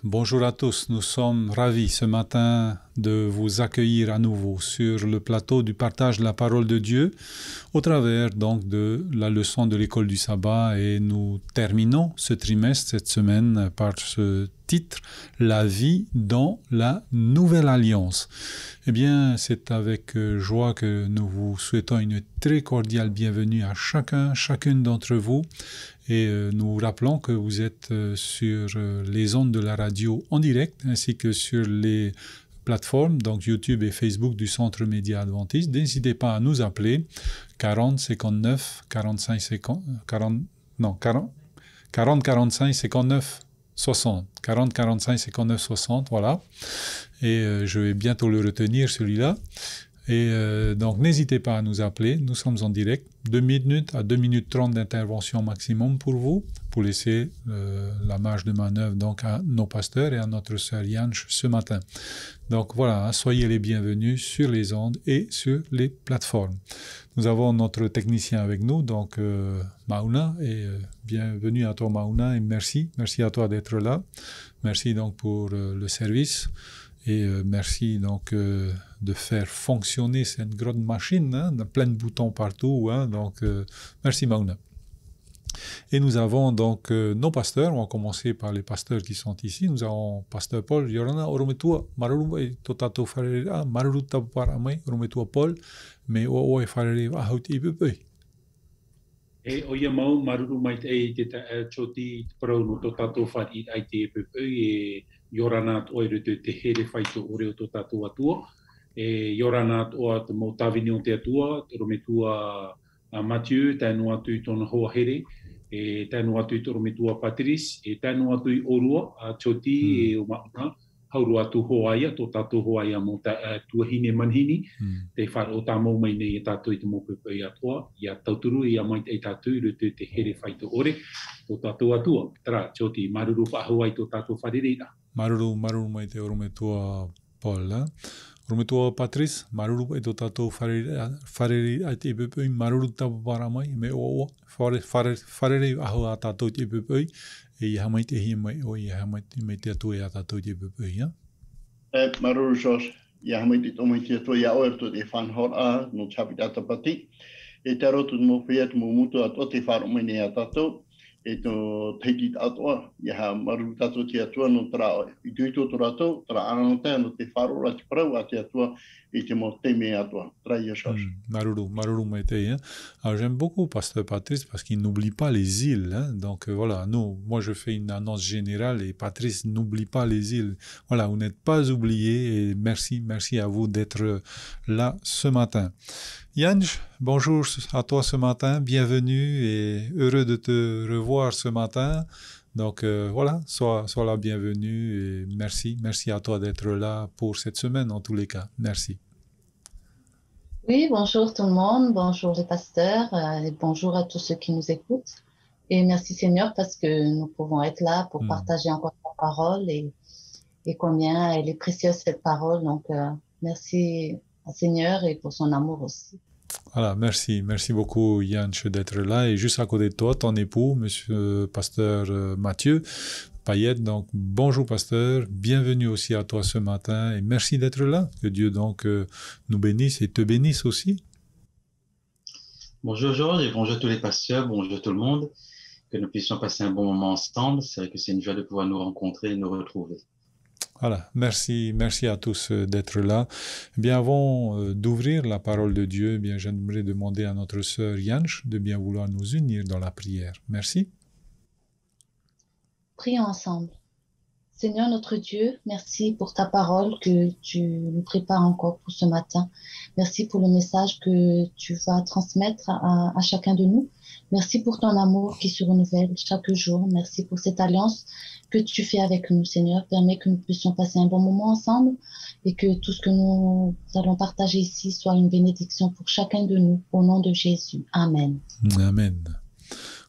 bonjour à tous. Nous sommes ravis ce matin de vous accueillir à nouveau sur le plateau du partage de la parole de Dieu au travers donc de la leçon de l'école du sabbat, et nous terminons ce trimestre, cette semaine, par ce titre, La vie dans la nouvelle alliance. Eh bien, c'est avec joie que nous vous souhaitons une très cordiale bienvenue à chacune d'entre vous. Et nous vous rappelons que vous êtes sur les ondes de la radio en direct, ainsi que sur les plateformes, donc YouTube et Facebook du Centre Média Adventiste. N'hésitez pas à nous appeler 40 59 45 50 40 non 40 40 45 59 60 40 45 59 60, voilà. Et je vais bientôt le retenir, celui-là. Et donc, n'hésitez pas à nous appeler. Nous sommes en direct. 2 minutes à 2 minutes 30 d'intervention maximum pour vous, pour laisser la marge de manœuvre donc à nos pasteurs et à notre sœur Yanch ce matin. Donc voilà, soyez les bienvenus sur les ondes et sur les plateformes. Nous avons notre technicien avec nous, donc Mauna, et bienvenue à toi Mauna, et merci à toi d'être là. Merci donc pour le service. Et merci donc de faire fonctionner cette grande machine, hein, plein de boutons partout. Hein, donc merci Mauna. Et nous avons donc nos pasteurs. On va commencer par les pasteurs qui sont ici. Nous avons pasteur Paul. Yorana orometua maruru e totato farera maruru tapar amai orometua Paul. Mais o e farera ahut ipepe. E o ia mau maruru mai te te choti pro no totato far I ai te ipepe e Yoranat o te te here whaito ore o tō tātou atua. E Yoranat o te mo tawini o te atua, te rometua Mathieu, tēnu atu I tōna hoa here, e tēnu atu I tō rometua Patrice, e tēnu atu I Orua, Choti e o Mauna, hauru atu hoaia, tō tātou hoaia mo tuahine manhini, te whare o tā mau mai nei e tātou I te mopepe I atua, I a tauturu I a mai te tātou I te here whaito ore, tō tātou atua. Tara, Choti, maruru whahua I tō tātou wharereira. Maruru mai te orometua Paul. Orometua Patrice, maruru e tō tātou whareri ai te ipepui, maruru tapu para mai, me o whareri aho a tātou te ipepui, e I hamai te hi mai o I hamai te atua e a tātou te ipepui. Maruru Josh, I hamai te tomai te atua I a oerto te whanhora no chapi tatapati, e te rotu mo whia te mo mutu atua te wharo mai nei a tātou, e tō teiti atua, I ha maru tātou te atua no tera I tuito tō rātou, tera ananotea no te wharo rati parau a te atua I te mo te me atua. Tera Yeshua. Maruru mai te. Alors j'aime beaucoup Pasteur Patrice parce qu'il n'oublie pas les îles. Hein. Donc voilà, moi je fais une annonce générale et Patrice n'oublie pas les îles. Voilà, vous n'êtes pas oubliés et merci à vous d'être là ce matin. Yanj, bonjour à toi ce matin, bienvenue et heureux de te revoir ce matin. Donc voilà, sois la bienvenue et merci à toi d'être là pour cette semaine en tous les cas. Merci. Oui, bonjour tout le monde, bonjour les pasteurs et bonjour à tous ceux qui nous écoutent. Et merci Seigneur parce que nous pouvons être là pour partager encore ta parole et combien elle est précieuse cette parole. Donc merci Seigneur et pour son amour aussi. Voilà, merci beaucoup Yanch d'être là. Et juste à côté de toi, ton époux, monsieur pasteur Mathieu Payette. Donc bonjour pasteur, bienvenue aussi à toi ce matin et merci d'être là. Que Dieu donc nous bénisse et te bénisse aussi. Bonjour Georges et bonjour tous les pasteurs, bonjour tout le monde. Que nous puissions passer un bon moment ensemble. C'est vrai que c'est une joie de pouvoir nous rencontrer et nous retrouver. Voilà, merci à tous d'être là. Eh bien, avant d'ouvrir la parole de Dieu, eh bien, j'aimerais demander à notre sœur Yanch de bien vouloir nous unir dans la prière. Merci. Prions ensemble. Seigneur notre Dieu, merci pour ta parole que tu nous prépares encore pour ce matin. Merci pour le message que tu vas transmettre à chacun de nous. Merci pour ton amour qui se renouvelle chaque jour. Merci pour cette alliance que tu fais avec nous, Seigneur. Permets que nous puissions passer un bon moment ensemble et que tout ce que nous allons partager ici soit une bénédiction pour chacun de nous. Au nom de Jésus. Amen. Amen.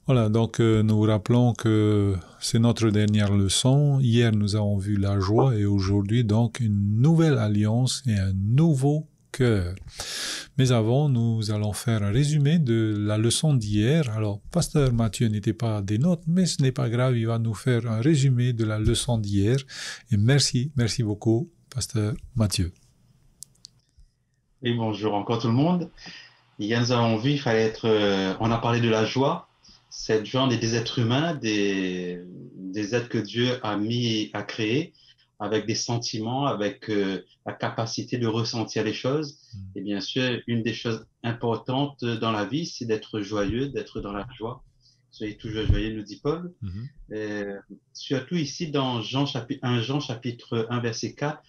Voilà, donc nous rappelons que c'est notre dernière leçon. Hier, nous avons vu la joie et aujourd'hui, donc, une nouvelle alliance et un nouveau cœur. Mais avant, nous allons faire un résumé de la leçon d'hier. Alors, Pasteur Mathieu n'était pas des notes, mais ce n'est pas grave, il va nous faire un résumé de la leçon d'hier. Et merci beaucoup, Pasteur Mathieu. Et bonjour encore tout le monde. Hier, nous avons vu, on a parlé de la joie. Cette joie, on est des êtres humains, des êtres que Dieu a créés, avec des sentiments, avec la capacité de ressentir les choses. Et bien sûr, une des choses importantes dans la vie, c'est d'être joyeux, d'être dans la joie. Soyez toujours joyeux, nous dit Paul. Surtout ici, dans Jean chapitre 1, verset 4,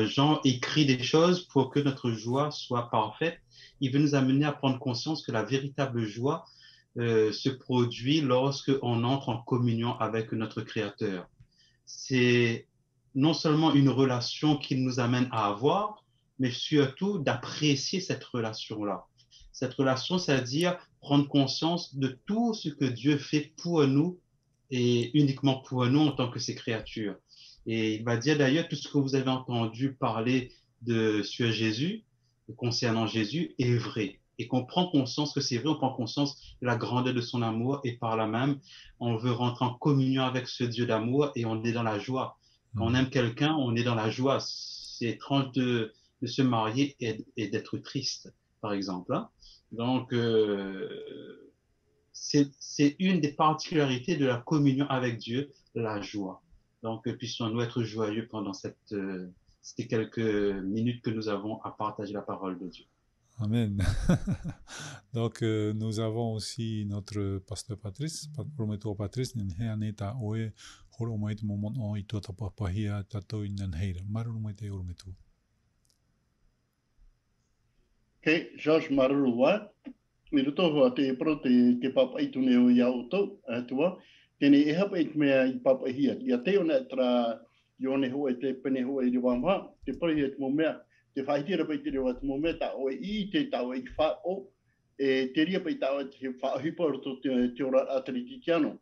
Jean écrit des choses pour que notre joie soit parfaite. Il veut nous amener à prendre conscience que la véritable joie se produit lorsqu'on entre en communion avec notre Créateur. C'est non seulement une relation qu'il nous amène à avoir, mais surtout d'apprécier cette relation-là. Cette relation, c'est-à-dire prendre conscience de tout ce que Dieu fait pour nous et uniquement pour nous en tant que ses créatures. Et il va dire d'ailleurs tout ce que vous avez entendu parler sur Jésus, concernant Jésus, est vrai. Et qu'on prend conscience que c'est vrai, on prend conscience de la grandeur de son amour et par là même, on veut rentrer en communion avec ce Dieu d'amour et on est dans la joie. Quand on aime quelqu'un, on est dans la joie. C'est étrange de se marier et d'être triste, par exemple. Hein. Donc, c'est une des particularités de la communion avec Dieu, la joie. Donc, puissions-nous être joyeux pendant ces quelques minutes que nous avons à partager la parole de Dieu. Amen. Donc, nous avons aussi notre pasteur Patrice, prometteur Patrice, Nheneta Oe, Horomait Momon O Itota Papahia, Tato Inanheira, Marumete Urmetu. Okay, George Marua, i roto hoa te pro te papa i tune o ia auto, atua, tēnei e hapa i mea i papa hia. Ia te ona tra i one hoa te pene hoa i riwamha, te pari e tumo mea, te whaitira pa i te rewa tumo mea, ta oe I te tau i wha o, e te ria pa i tau te whaahipa roto te ora atari tikiano.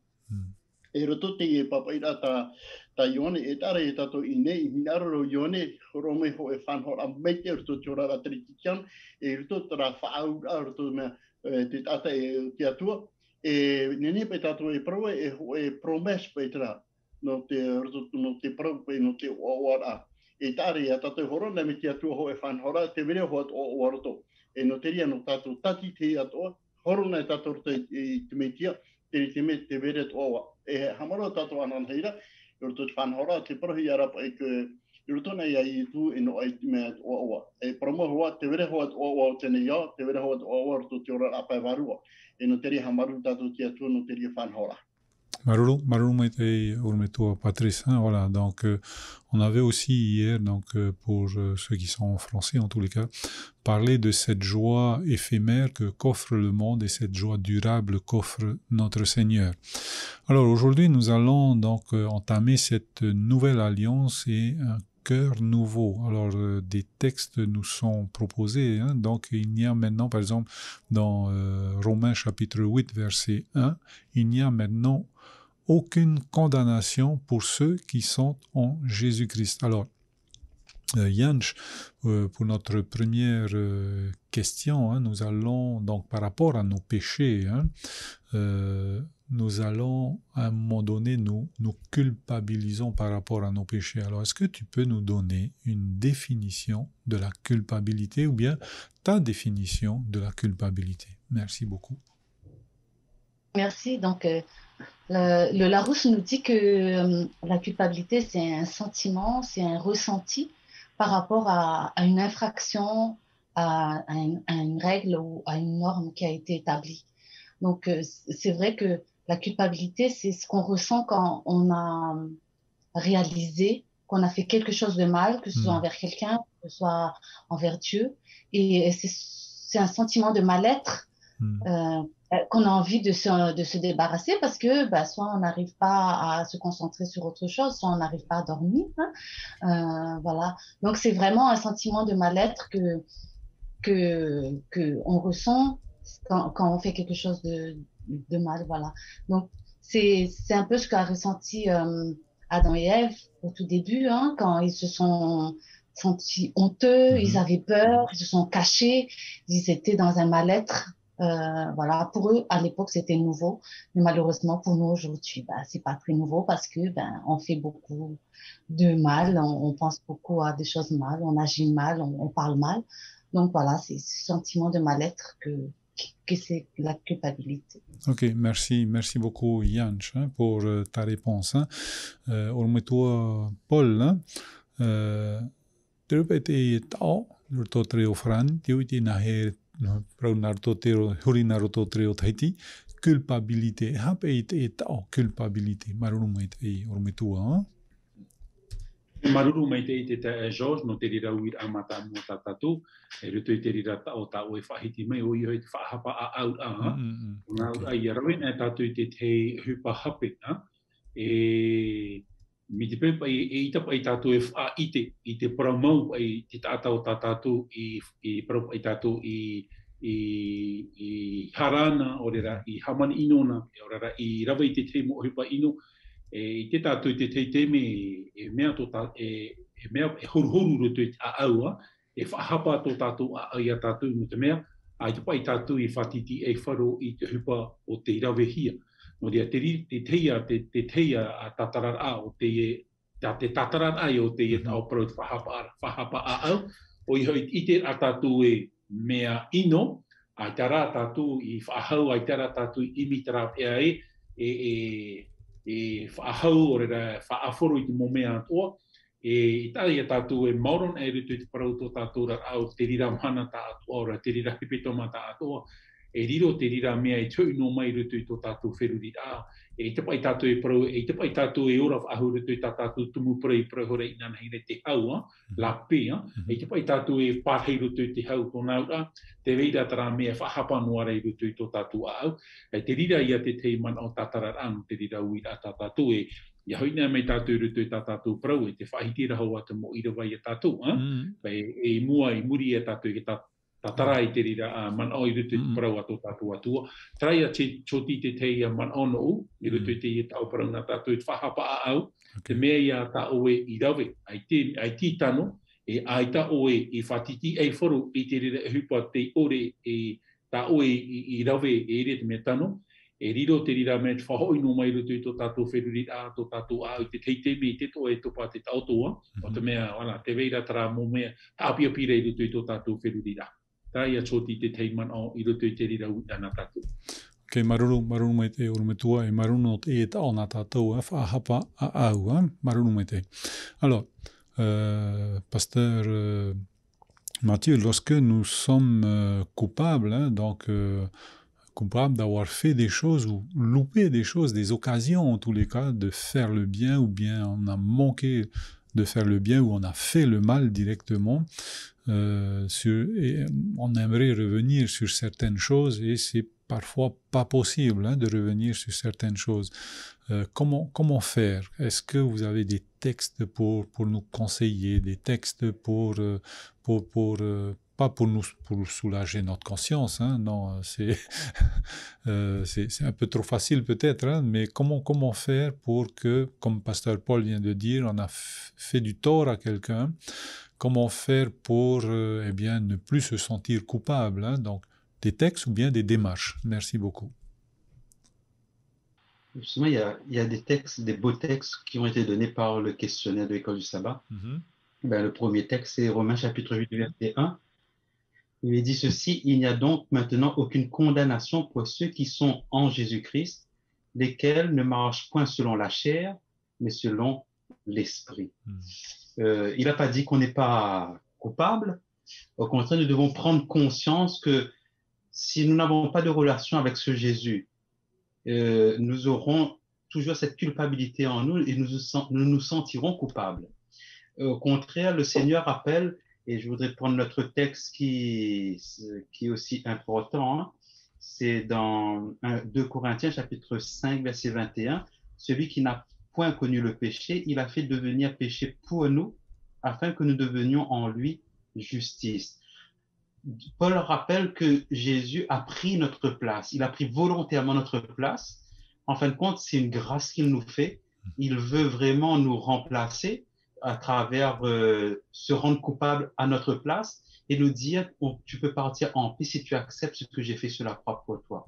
E roto te e papa i rata ta ione, e tara e tato I nei, I minaro ione, horome ho e whanhora meite roto te ora atari tikiano, e roto tara whaaura roto mea, te tata e te atua, e nene pe tato e proe e promes pe tra, no te proe pe no te oara. E tare e tato e horo, me te atua ho e whanhora, te vere ho at o roto. E no te ria no tato tati te atoa, horo na tato roto I te metia, te me te vere at oa. E hamaro tato ananheira, roto te whanhora, te prohi arapa e ke roto nei ai tu e no ai me at oa. E promo hoa, te vere ho at oa tene ia, te vere ho at oa roto te ora apa e varua. Et nous hamaru tato te atua no te ria whanhora. Maruru Maitei Urmetua Patrice. Hein, voilà, donc on avait aussi hier, donc pour ceux qui sont en français en tous les cas, parlé de cette joie éphémère qu'offre le monde et cette joie durable qu'offre notre Seigneur. Alors aujourd'hui, nous allons donc entamer cette nouvelle alliance et un cœur nouveau. Alors, des textes nous sont proposés. Hein, donc, il n'y a maintenant, par exemple, dans Romains chapitre 8, verset 1, il n'y a maintenant aucune condamnation pour ceux qui sont en Jésus-Christ. Alors, Jansch, pour notre première question, hein, nous allons, donc par rapport à nos péchés, hein, nous allons, à un moment donné, nous culpabilisons par rapport à nos péchés. Alors, est-ce que tu peux nous donner une définition de la culpabilité ou bien ta définition de la culpabilité? Merci beaucoup. Merci. Donc, le Larousse nous dit que la culpabilité, c'est un sentiment, c'est un ressenti par rapport à une infraction, à une règle ou à une norme qui a été établie. Donc, c'est vrai que la culpabilité, c'est ce qu'on ressent quand on a réalisé qu'on a fait quelque chose de mal, que ce soit envers quelqu'un, que ce soit envers Dieu. Et c'est un sentiment de mal-être qu'on a envie de se débarrasser parce que soit on n'arrive pas à se concentrer sur autre chose, soit on n'arrive pas à dormir. Hein. Voilà. Donc, c'est vraiment un sentiment de mal-être que on ressent quand on fait quelque chose de mal. Voilà. Donc, c'est un peu ce qu'a ressenti Adam et Ève au tout début, hein, quand ils se sont senti honteux, ils avaient peur, ils se sont cachés, ils étaient dans un mal-être. Voilà, pour eux, à l'époque, c'était nouveau. Mais malheureusement, pour nous, aujourd'hui, c'est pas très nouveau parce que, on fait beaucoup de mal, on pense beaucoup à des choses mal, on agit mal, on parle mal. Donc voilà, c'est ce sentiment de mal-être que c'est la culpabilité. Ok, merci beaucoup Yann pour ta réponse. Ormetua Paul, tu peux tao, l'urto treo fran, tu iti nahe praunarto tero hurinaroto treo taiti, culpabilité, hapeit et tao culpabilité, marumait e ormetua. Maruru mai te George no te rira uir amata mo tatatu e ruto te rira ta o ta o e whahiti mai o i hoi te whahapa a au a ngā ai arawin e tatu te hupa hape e mi te pepa e itapa i tatu e wha i te paramau i te tata o tatatu i parapa i tatu i harana o rera i hamani inona o rera i rawa i te te mo hupa ino e te tātou te teiteme e mea tō e mea e horuhoru roto i a aua e whahapa tō tātou a ia tātou no te mea ai te pai tātou i whatiti e wharo i te hupa o te rawe hia. No rea te teia a tatarar a o te tatarar ai o te tau parau te whahapa a au o i hoi i te a tātou e mea ino ai tara tātou i whahau ai tara tātou i imitara pia e whaahau o reira whaaforo i te momea atoa, e tai a tātou e mauron e rutu i te parau tō tātou ra au te rira mana tā atoa, ora te rira pipetoma tā atoa, e riro te rira mea i tau no mai rutu i tō tātou wheruri a, e te pai tātou e parau, e te pai tātou e ora whaahu rutu i tā tātou tumu parau hore i nana hine te haua, la pea, e te pai tātou e pārhei rutu i te hau tō naura, te reira tara mea whahapa noara i rutu i tō tātou au, e te rira ia te man o tātarar anu, te rira ui a tātou e, ia hoina mei tātou rutu i tātou parau, e te whahitira hau ata mo ira vai a tātou, e mua i muri e tātou i tatara i te rira man o i rutu i parau ato tātou atua. Trai a choti te teia man ono u, i rutu i te i tau parau nā tātou i whahapa a au, te mea ia tā oe i rawe, ai ti tano, e aita oe i whatiti e whoru i te rira e hupa te ore e tā oe i rawe e ere te mea tano, e riro te rira mea te whahoi no mai rutu i tō tātou wheruri a, tō tātou a, i te teiteme i te toa e topa te tautoa, o te mea, te veira tara mō mea, tāpia pire i rutu i tō tātou wheruri a. Tā ia choti te teiman o i rutu i te rira u ana tātou. Ok, maruru mai te urumetua e marunu te e tao nā tātou, whahapa a au, maruru mai te. Alors, pasteur Mathieu, lorsque nous sommes coupables, coupables d'avoir fait des choses ou loupé des choses, des occasions en tous les cas de faire le bien, ou bien on a manqué de faire le bien ou on a fait le mal directement, et on aimerait revenir sur certaines choses et c'est parfois pas possible de revenir sur certaines choses. Comment faire? Est-ce que vous avez des textes pour nous conseiller, des textes pas pour soulager notre conscience, non, c'est un peu trop facile peut-être, mais comment faire pour que, comme pasteur Paul vient de dire, on a fait du tort à quelqu'un, comment faire pour ne plus se sentir coupable, donc des textes ou bien des démarches. Merci beaucoup. Justement, il y a des textes, des beaux textes qui ont été donnés par le questionnaire de l'école du sabbat. Le premier texte, c'est Romains chapitre 8, verset 1. Il est dit ceci: il n'y a donc maintenant aucune condamnation pour ceux qui sont en Jésus-Christ, lesquels ne marchent point selon la chair, mais selon l'esprit. Il n'a pas dit qu'on n'est pas coupable. Au contraire, nous devons prendre conscience que si nous n'avons pas de relation avec ce Jésus, nous aurons toujours cette culpabilité en nous et nous nous sentirons coupables. Au contraire, le Seigneur rappelle, et je voudrais prendre notre texte qui est aussi important, c'est dans 2 Corinthiens chapitre 5, verset 21, celui qui n'a point connu le péché, il a fait devenir péché pour nous, afin que nous devenions en lui justice. Paul rappelle que Jésus a pris notre place, il a pris volontairement notre place. En fin de compte, c'est une grâce qu'il nous fait. Il veut vraiment nous remplacer à travers se rendre coupable à notre place et nous dire tu peux partir en paix si tu acceptes ce que j'ai fait sur la croix pour toi.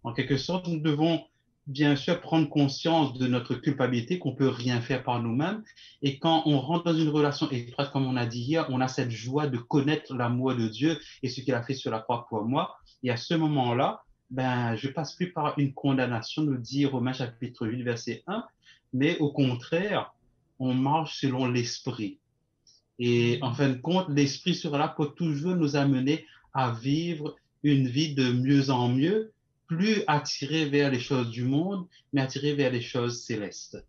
En quelque sorte, nous devons bien sûr prendre conscience de notre culpabilité, qu'on peut rien faire par nous-mêmes. Et quand on rentre dans une relation étroite, comme on a dit hier, on a cette joie de connaître l'amour de Dieu et ce qu'il a fait sur la croix pour moi. Et à ce moment-là, ben, je passe plus par une condamnation, nous dit Romains chapitre 8, verset 1, mais au contraire, on marche selon l'esprit. Et en fin de compte, l'esprit sera là pour toujours nous amener à vivre une vie de mieux en mieux, plus attiré vers les choses du monde, mais attiré vers les choses célestes.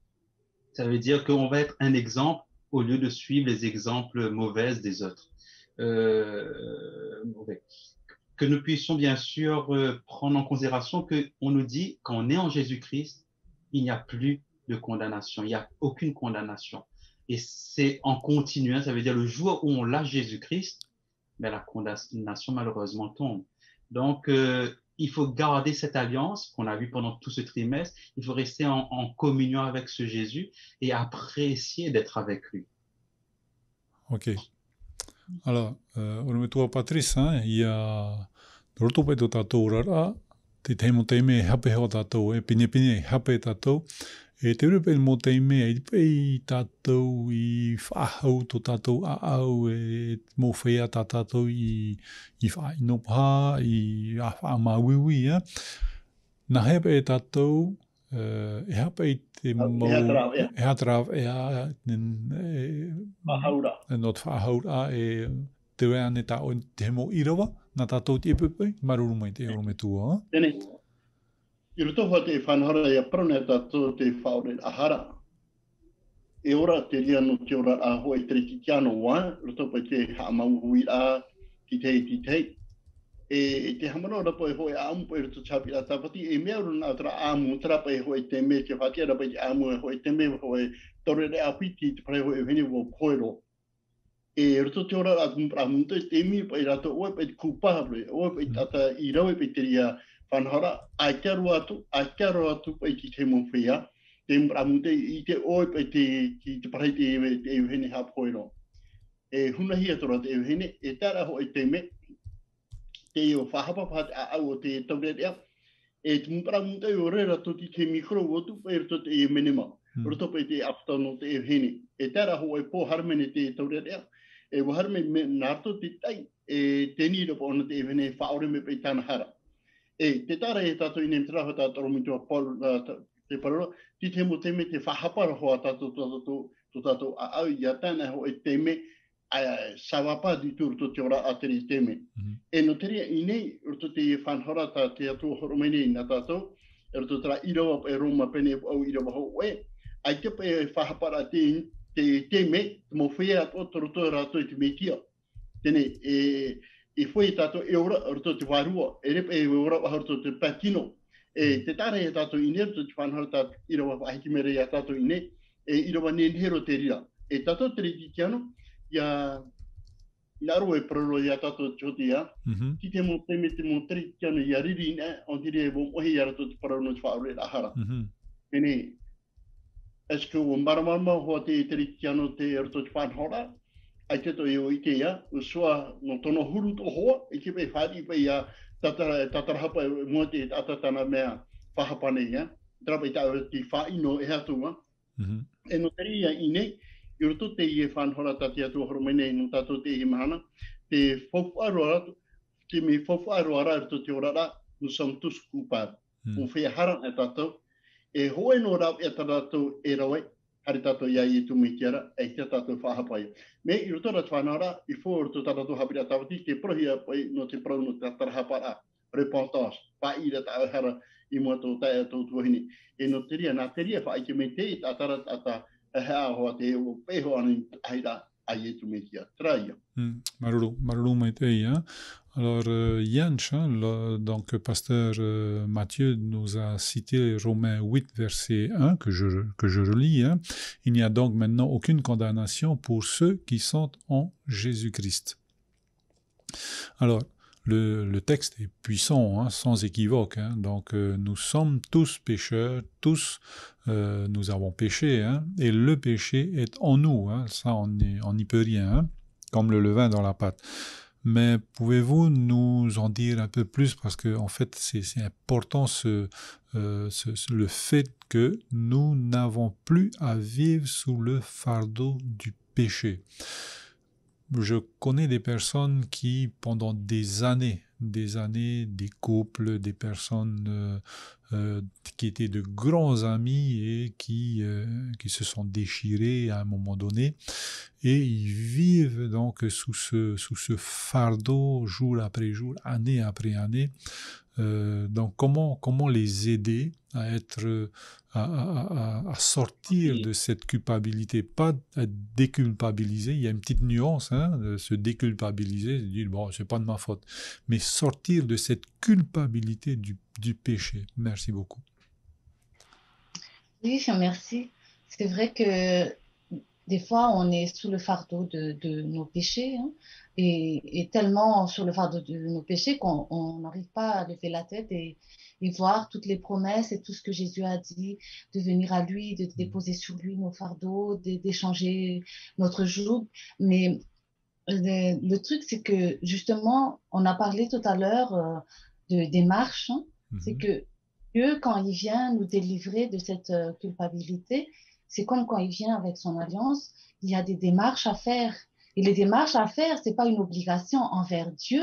Ça veut dire qu'on va être un exemple au lieu de suivre les exemples mauvais des autres. Que nous puissions bien sûr prendre en considération qu'on nous dit qu'on est en Jésus-Christ, il n'y a plus de condamnation, il n'y a aucune condamnation. Et c'est en continuant, ça veut dire le jour où on lâche Jésus-Christ, ben la condamnation malheureusement tombe. Donc, il faut garder cette alliance qu'on a vue pendant tout ce trimestre. Il faut rester en communion avec ce Jésus et apprécier d'être avec lui. Ok. Alors, on toi Patrice, il y a roto pe to tatou rara, te te mo te me hape ho tatou, pine pine hape tatou. E te uru pe mo te mea i pei tātou I whahau tō tātou au e mō whea tā tātou I whai no pā, I whamauiwi. Nā hea pe tātou, e hapa I te mō... E hatarau, Whahaura. E not whahaura e te wea ne tā o te mo irawa, nā tātou te epepei, maruru mai te oro me tua. Tēnei. I roto hoa te whanhara ia prone tātou te whaore ahara. E ora te ria no te ora a hoa I te riki kiano wā, roto pa te haamauhui a titei. E te hamano rapa e hoa aamu e roto chapi a tapati, e mea runa atra aamu, trapa e hoa te me ke whatia rapa te aamu e hoa te me hoa tore re apiti te pare hoa e hene wo koero. E roto te ora a kumpra munta te mi pa I rato oe pa te kupahabre, oe pa tata I rawe pa te ria whanhara, ai te aro atu pa I te mo whea, te mramute I te oe pa te parai te euhene hapoero. E hunahi atora te euhene, e tara ho I te me, te o whahapa pa te au o te taurerea, e te mramute o rera to te mikro otu pa I roto te e menema, roto pa te aftono te euhene. E tara ho I po harmene te taurerea, e waharme nārto te tai, e teni ropo ona te euhene whaore me pa I tāna hara. E te tara e tātou I nem traha tātou mitua polu te parora, ti te mo teme te whahapara hoa tātou a au I a tāna ho e teme sawapa di tūru to te ora a teri teme. E no teria I nei, roto te whanhora tā te atua horomene I nā tātou, e roto tera irawa pa e roma pene au irawa ho oe, ai te pa e whahapara te teme, te mo whea ato roto rato I te metia. Tene, I foi tātou e ora roto te wārua, e repa e ora roto te patino. E te tāra e tātou I ne, roto te whanhara tātou irawa wahiki mere I a tātou I ne, e irawa nenhero te rira. E tātou te riki kiano, ia aro e pararo I a tātou choti ia, ki te mo teme te mo te riki kiano I a riri ina, on tiri e mo mohi I a roto te pararo no te whaore ahara. Pene, eske o maramarama hoa te riki kiano te roto te whanhara, ai te to I te ia, usua no tono huru to hoa, I ke pe whari pa ia tatarahapa mua te atatana mea whahapane ia, trapa I tāu te whaino e hatunga. E no teri ia I nei, I roto te I e whanhora ta te atua horomene no tātou te I mahana, te whauwharoa, te me whauwharoa roto te orara, nous sommes tous coupables. O whea hara e tātou, e hoe no rau e tātou e rawe, hari tātou ia I tu me kiara, e te tātou whahapai. Me I roto rata whanara, I fō roto tātou hapira tāwati, te prohia pai no te prau no te tarahapara, repentance, pai ra tā hara I mua tō tai a tō tuahini. E no te ria, nā te ria whaike me te I tātara tātā hea hoa te o peho anu haira a I tu me kia. Traia. Marulu mai te ia. Alors, Yanch, donc pasteur Matthieu nous a cité Romains 8, verset 1, que je relis. Il n'y a donc maintenant aucune condamnation pour ceux qui sont en Jésus-Christ. Alors, le texte est puissant, hein, sans équivoque. Hein. Donc, nous sommes tous pécheurs, tous nous avons péché, hein, et le péché est en nous. Hein, ça, on n'y peut rien, hein, comme le levain dans la pâte. Mais pouvez-vous nous en dire un peu plus, parce que en fait, c'est important le fait que nous n'avons plus à vivre sous le fardeau du péché. Je connais des personnes qui, pendant des années, des couples, des personnes qui étaient de grands amis et qui se sont déchirés à un moment donné, et ils vivent donc sous ce fardeau jour après jour, année après année. Donc comment les aider à être à sortir de cette culpabilité, pas à déculpabiliser. Il y a une petite nuance, hein, de se déculpabiliser, de dire bon, c'est pas de ma faute, mais sortir de cette culpabilité du péché. Merci beaucoup. Oui, merci. C'est vrai que des fois, on est sous le fardeau de nos péchés, hein, et tellement sur le fardeau de nos péchés qu'on n'arrive pas à lever la tête et voir toutes les promesses et tout ce que Jésus a dit, de venir à lui, de déposer sur lui nos fardeaux, d'échanger notre joug. Mais le truc, c'est que justement, on a parlé tout à l'heure des marches, hein, c'est que Dieu, quand il vient nous délivrer de cette culpabilité, c'est comme quand il vient avec son alliance, il y a des démarches à faire. Et les démarches à faire, c'est pas une obligation envers Dieu,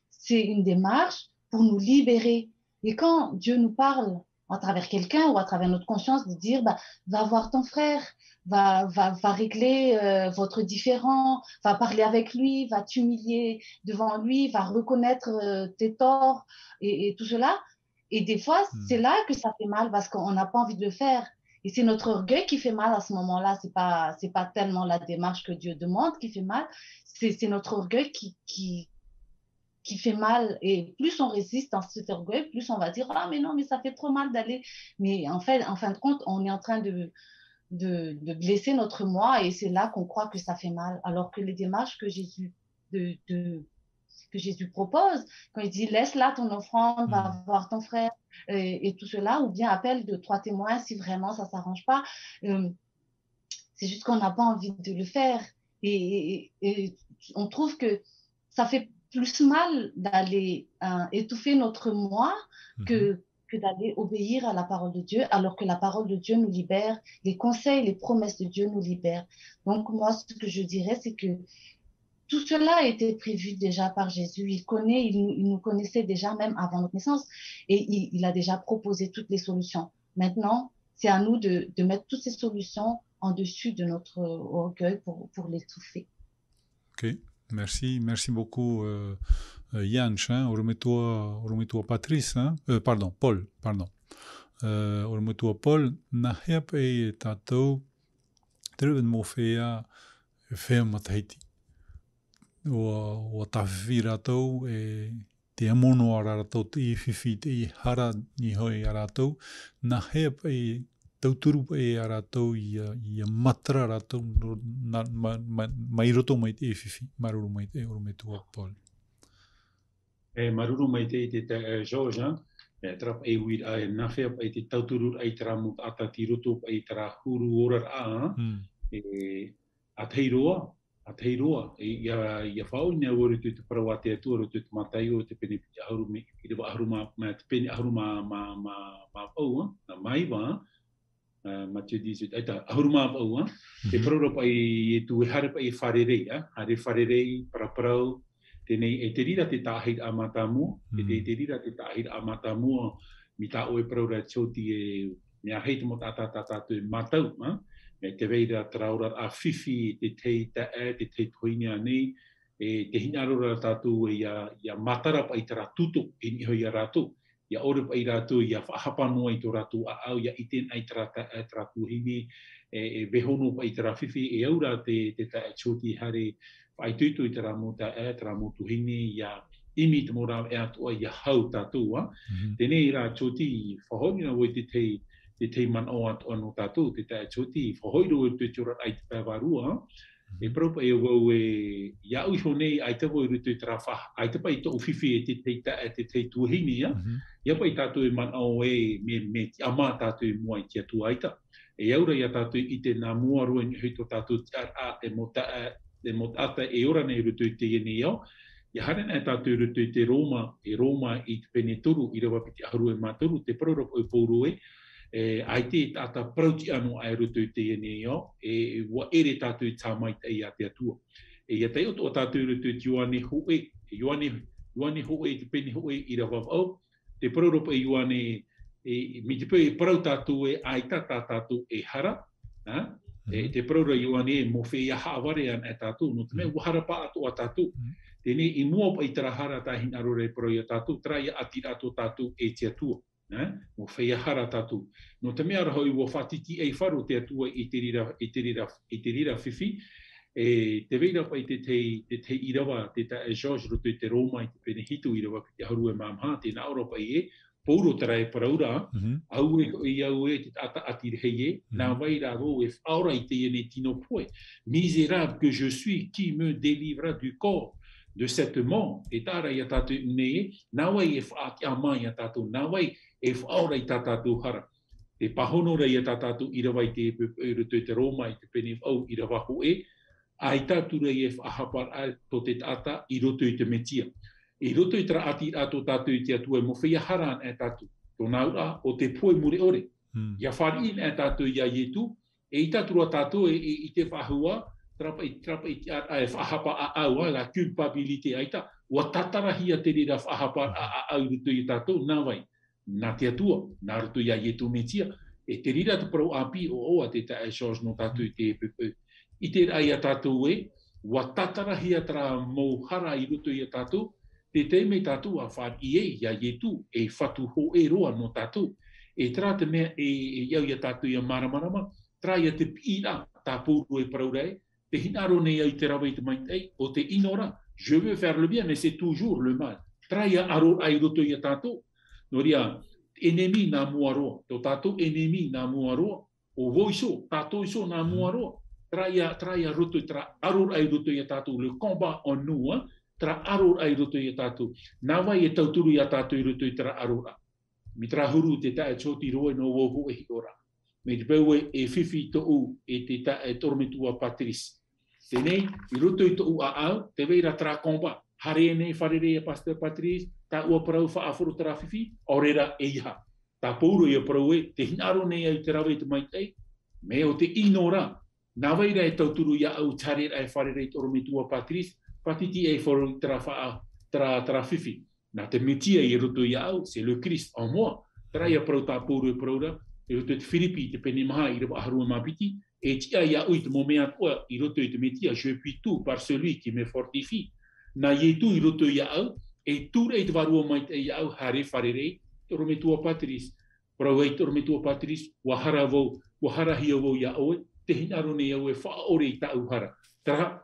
c'est une démarche pour nous libérer. Et quand Dieu nous parle à travers quelqu'un ou à travers notre conscience de dire, bah, va voir ton frère, va régler votre différend, va parler avec lui, va t'humilier devant lui, va reconnaître tes torts et tout cela. Et des fois, c'est là que ça fait mal parce qu'on n'a pas envie de le faire. Et c'est notre orgueil qui fait mal à ce moment-là. C'est pas tellement la démarche que Dieu demande qui fait mal. C'est notre orgueil qui fait mal. Et plus on résiste dans cet orgueil, plus on va dire, ah, mais non, mais ça fait trop mal d'aller. Mais en fin de compte, on est en train de blesser notre moi et c'est là qu'on croit que ça fait mal. Alors que les démarches que Jésus propose, quand il dit laisse là ton offrande, va voir ton frère et tout cela, ou bien appelle 2-3 témoins si vraiment ça s'arrange pas. C'est juste qu'on n'a pas envie de le faire et on trouve que ça fait plus mal d'aller étouffer notre moi que d'aller obéir à la parole de Dieu, alors que la parole de Dieu nous libère, les conseils, les promesses de Dieu nous libèrent. Donc moi, ce que je dirais, c'est que tout cela a été prévu déjà par Jésus. Il nous connaissait déjà même avant notre naissance et il a déjà proposé toutes les solutions. Maintenant, c'est à nous de mettre toutes ces solutions en dessus de notre orgueil pour l'étouffer. Ok, merci beaucoup Yann. Hein? Remetua Patrice, hein? Pardon, Paul, pardon. Remetua Paul, naheap e tatou, treven mofea fea Tahiti. O tawhi rātou e te amono a rātou te i whiwhi te i hara ni hoi a rātou nā hea e tauturu e a rātou i a matra rātou mai roto mai te i whiwhi maruru mai te oro me tua Paul. Maruru mai te i te George, trap e wira e nā hea e te tauturu ai tera mut ata ti roto ai tera huru orar a a teiroa. A teiroa, ia whau nea ore te parau a te atua, ro te matai o te pene ahuru me, i rewa ahuru ma te pene ahuru ma pau, na maiwa, ma te disu, aita ahuru ma pau, te parau pa i tu e hare pa i wharerei, hare wharerei, paraparau, tenei e te rira te tāhir a matamua, te rira te tāhir a matamua, mi tā oe parau ra tōti e mea heita mo tātātātātu e matau, me te veira traura a whiwhi te te toinia nei, e te hinarora tātou e ia matara pa i tera tuto i ni hoi a rātou. Ia ore pa i rātou, ia whahapanoa i tō rātou a au, ia iten ai tera tuhini, e behono pa i tera whiwhi, e aura te tae choti hare, whai tuitu i tera mo tuhini, ia imi te mora e atua, ia hau tātou. Tēnei rā choti, whahoni na woi te te man o anō tātou, te tae choti, whahoiro e te tura ai te pēwarua, E propa e wau e ia ui honei ai te wau rutu i trafa, ai te pai tō whiwhi e te tuahini, ia. Ia pai tātou e man au e me ama tātou e mua i tia tu aita. E aura ia tātou i te nā mua rua ni hui tō tātou a te motata e ora nei rutu i te ieni iau. Ia haren e tātou rutu i te Roma i te pene toru, i rawa piti aharu e mātoru, te praurapa o pōru ai te tata prauti anu ai rutu i te ieni iau, e wa ere tātou i tā maita i a te atua. E ia tei o tātou rutu i te Ioane Hoe, Ioane Hoe i te pene Hoe i rawa au, te praurapa i Ioane, mi te pēi prau tātou e aita tātou e hara, te praura Ioane e mo whea haaware an e tātou, no te mea wahara pa ato a tātou. Tēne i mua pa i tarahara tāhin arore prau i a tātou, traia ati ato tātou e te atua. Mo whea hara tātou. No te mea rahau i wa whatiti e wharu te atua i te rira whiwhi, te veira pa i te irawa, te ta e George roto i te Roma i te pene hitu irawa ki te haru e mamha, te nā ora pa i e, Pauro tera e paraura, au e te ata ati rehei e, nā vai rā rō e whaora i te ene tino poe. Misérable que je suis, qui me délivra du corps de cette mort. E tāra i a tātou une e, nā wai e whaaki a mai a tātou, nā wai e whaora i tā tātou hara. Te pahonora i a tā tātou irawa i te ruto i te Roma i te pene au irawa ho e, ai tātura i e whahapar a to te tata i roto i te metia. I roto i tra ati ato tātou i te atua mo whea haran e tātou. Tō naura o te poe mure ore. Ia whari in e tātou i a ietu, e i tātura tātou i te whahua, trapa i te a e whahapa a aua, la culpabilité aita, ua tatarahia te rira whahapa a au roto i tātou, nā vai, nā te atua, nā roto i a ietu metia, e te rira te parau api o oa te ta e George no tātou i te epepe. I te rai a tātou e, ua tatarahia tra mauhara i roto i a tātou, te teime tātou a whāri e, ia ietu, e whatu ho e roa no tātou. E tra te mea e iau ia tātou ia maramarama, tra ia te pira tā pūru e paraurei, te hinaro nei au te rawa i te maitei, o te inora, je veux faire le bien, mais c'est toujours le mal. Tra ia aro ai roto ia tātou, no ria, enemi nā mua roa, tō tātou enemi nā mua roa, o voiso, tātou iso nā mua roa, tra ia roto i tra aro ai roto ia tātou, le combat en nous, tra aror ai roto i a tātou. Nā vai e tauturu i a tātou i roto i tra arora. Mi tra huru te tae choti roe no woho e hiora. Me te pau e whiwhi to'u e te tae tormetua Patrice. Tēnei, i roto i to'u a au, te veira tra komba. Hare nei wharere e Pastor Patrice, ta ua parau whaaforo tra whiwhi, orera e iha. Ta pauro i a parau e, te hinaro nei au te rawe te maitei, me o te inora. Nā veira e tauturu i a au tarera e wharere tormetua Patrice, patiti e foro tra whiwhi. Nā te metia i roto i au, c'est le Christ en moi. Tra ia prau tā pōru e praura, i roto i te Filipi, te pene maha i rawa aharua mapiti, e tia i au i te momea toa i roto i te metia, je puis tout par celui qui me fortifie. Nā ietu i roto i au, e tūre i te varua mai te i au, hare wharerei, torometua Patrice. Prau ei torometua Patrice, wahara vau, wahara hia vau i au, te hinaro nei au e whaore i tau hara. Tra,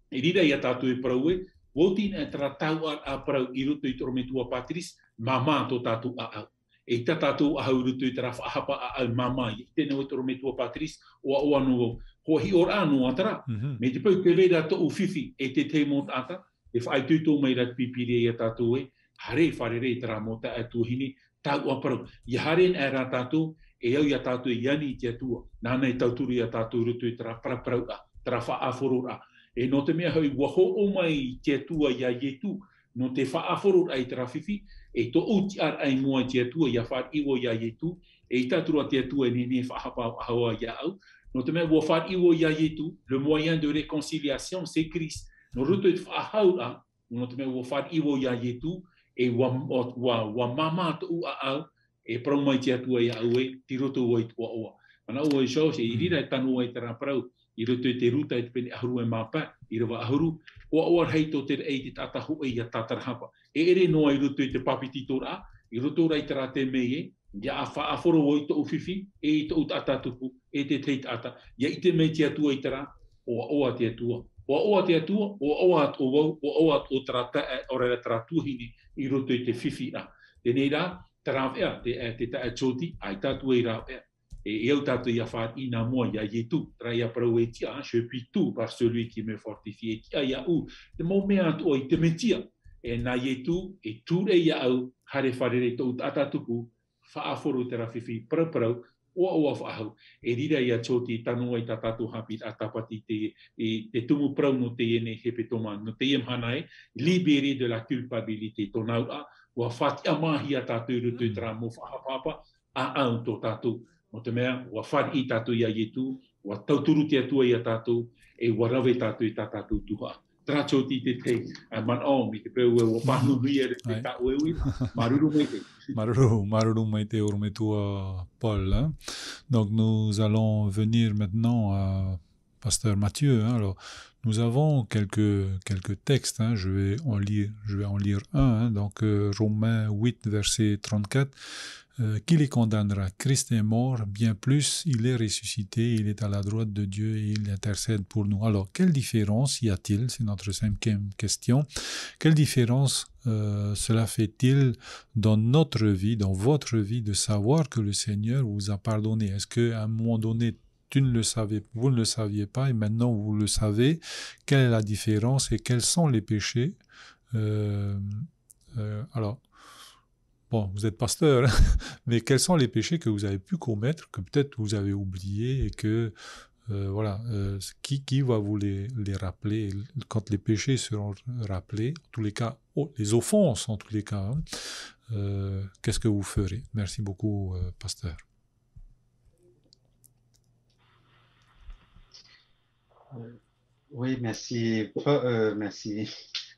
e rira i a tātou e parau e, wotin e tra tau a parau i roto i torometua Patrice, mama tō tātou a au. E ta tātou a hau roto i tra whahapa a au mama i tēnei o torometua Patrice, o a oa no ho hi ora anu atara. Me te pau ke reira tō whiwhi e te te mot ata, e whai tūtō mai rat pipire i a tātou e, hare wharere i tra mota a tūhini, tau a parau. I haren e rā tātou, e au i a tātou i ani i te atua, nānei tauturu i a tātou roto i tra paraparau a, tra whaaforo a. E no te mea hau waho o mai te atua ia ietu, no te whaaforo ai tra whiwhi, e to uti ar ai mua te atua ia whar iwo ia ietu, e i tātura te atua e nene whahapa hawa ia au. No te mea wa whar iwo ia ietu, le moyen de réconciliation, c'est Christ. No roto i te whahau a, no te mea wa whar iwo ia ietu, e wa mama tu a au, e prau mai te atua ia au e, ti roto o i tua oa. Mana o e shau, se i rira e tanu ai tera prau, i roto i te ruta i te pene ahuru e mapa, i rawa ahuru, o hei tō te rei te tata hu e ia tatarahapa. E ere noa i roto i te papiti tora, i roto rai tera te mei e, ia a whaaforo o i tō uwhiwhi, e i tō tata tupu, e te teit ata, ia i te mei te atua i tera, o te atua. O te atua, o at o wau, o at o trata, o rera tera tuhini, i roto i te whiwhi a. Tēnei rā, tera whea, te tae choti, ai tātua i rā whea. Et eu tatou ia whaat ina mua ia yetu, tra ia parau e tia, je puis tout par celui qui me fortifie. E tia ia u, te mau mea atu oi te metia. E na yetu, e ture ia au, hare wharere tau atatuku, whaaforo te rafifi parau, ua whaahau. E rira ia tōti tanu ai tatatu hapit atapati te tumu prau no te ene hepe toma, no te imhanai, libéré de la culpabilité. Tonau a, ua whati amahi a tatu rutu tra mo whahapapa, a au tō tatu. O te mea, ua whari i tātou ia ietu, ua tauturu te atua i a tātou, e ua rawe tātou i tā tātou tuha. Trātou ti te te, man o, mi te preu e ua pānu hui e te tā ueui, maruru mai te. Maruru mai te ormetua Paul. Hein? Donc nous allons venir maintenant à Pasteur Mathieu. Hein? Alors, nous avons quelques textes. Hein? Je vais en lire un. Hein? Donc Romains 8, verset 34. Qui les condamnera? Christ est mort, bien plus, il est ressuscité, il est à la droite de Dieu et il intercède pour nous. Alors, quelle différence y a-t-il? C'est notre cinquième question. Quelle différence cela fait-il dans notre vie, dans votre vie, de savoir que le Seigneur vous a pardonné? Est-ce qu'à un moment donné, vous ne le saviez pas et maintenant vous le savez? Quelle est la différence et quels sont les péchés? Alors, bon, vous êtes pasteur, hein, mais quels sont les péchés que vous avez pu commettre, que peut-être vous avez oubliés et que, qui va vous les rappeler quand les péchés seront rappelés, en tous les cas, les offenses en tous les cas, hein, qu'est-ce que vous ferez? Merci beaucoup, pasteur. Oui, merci. Merci.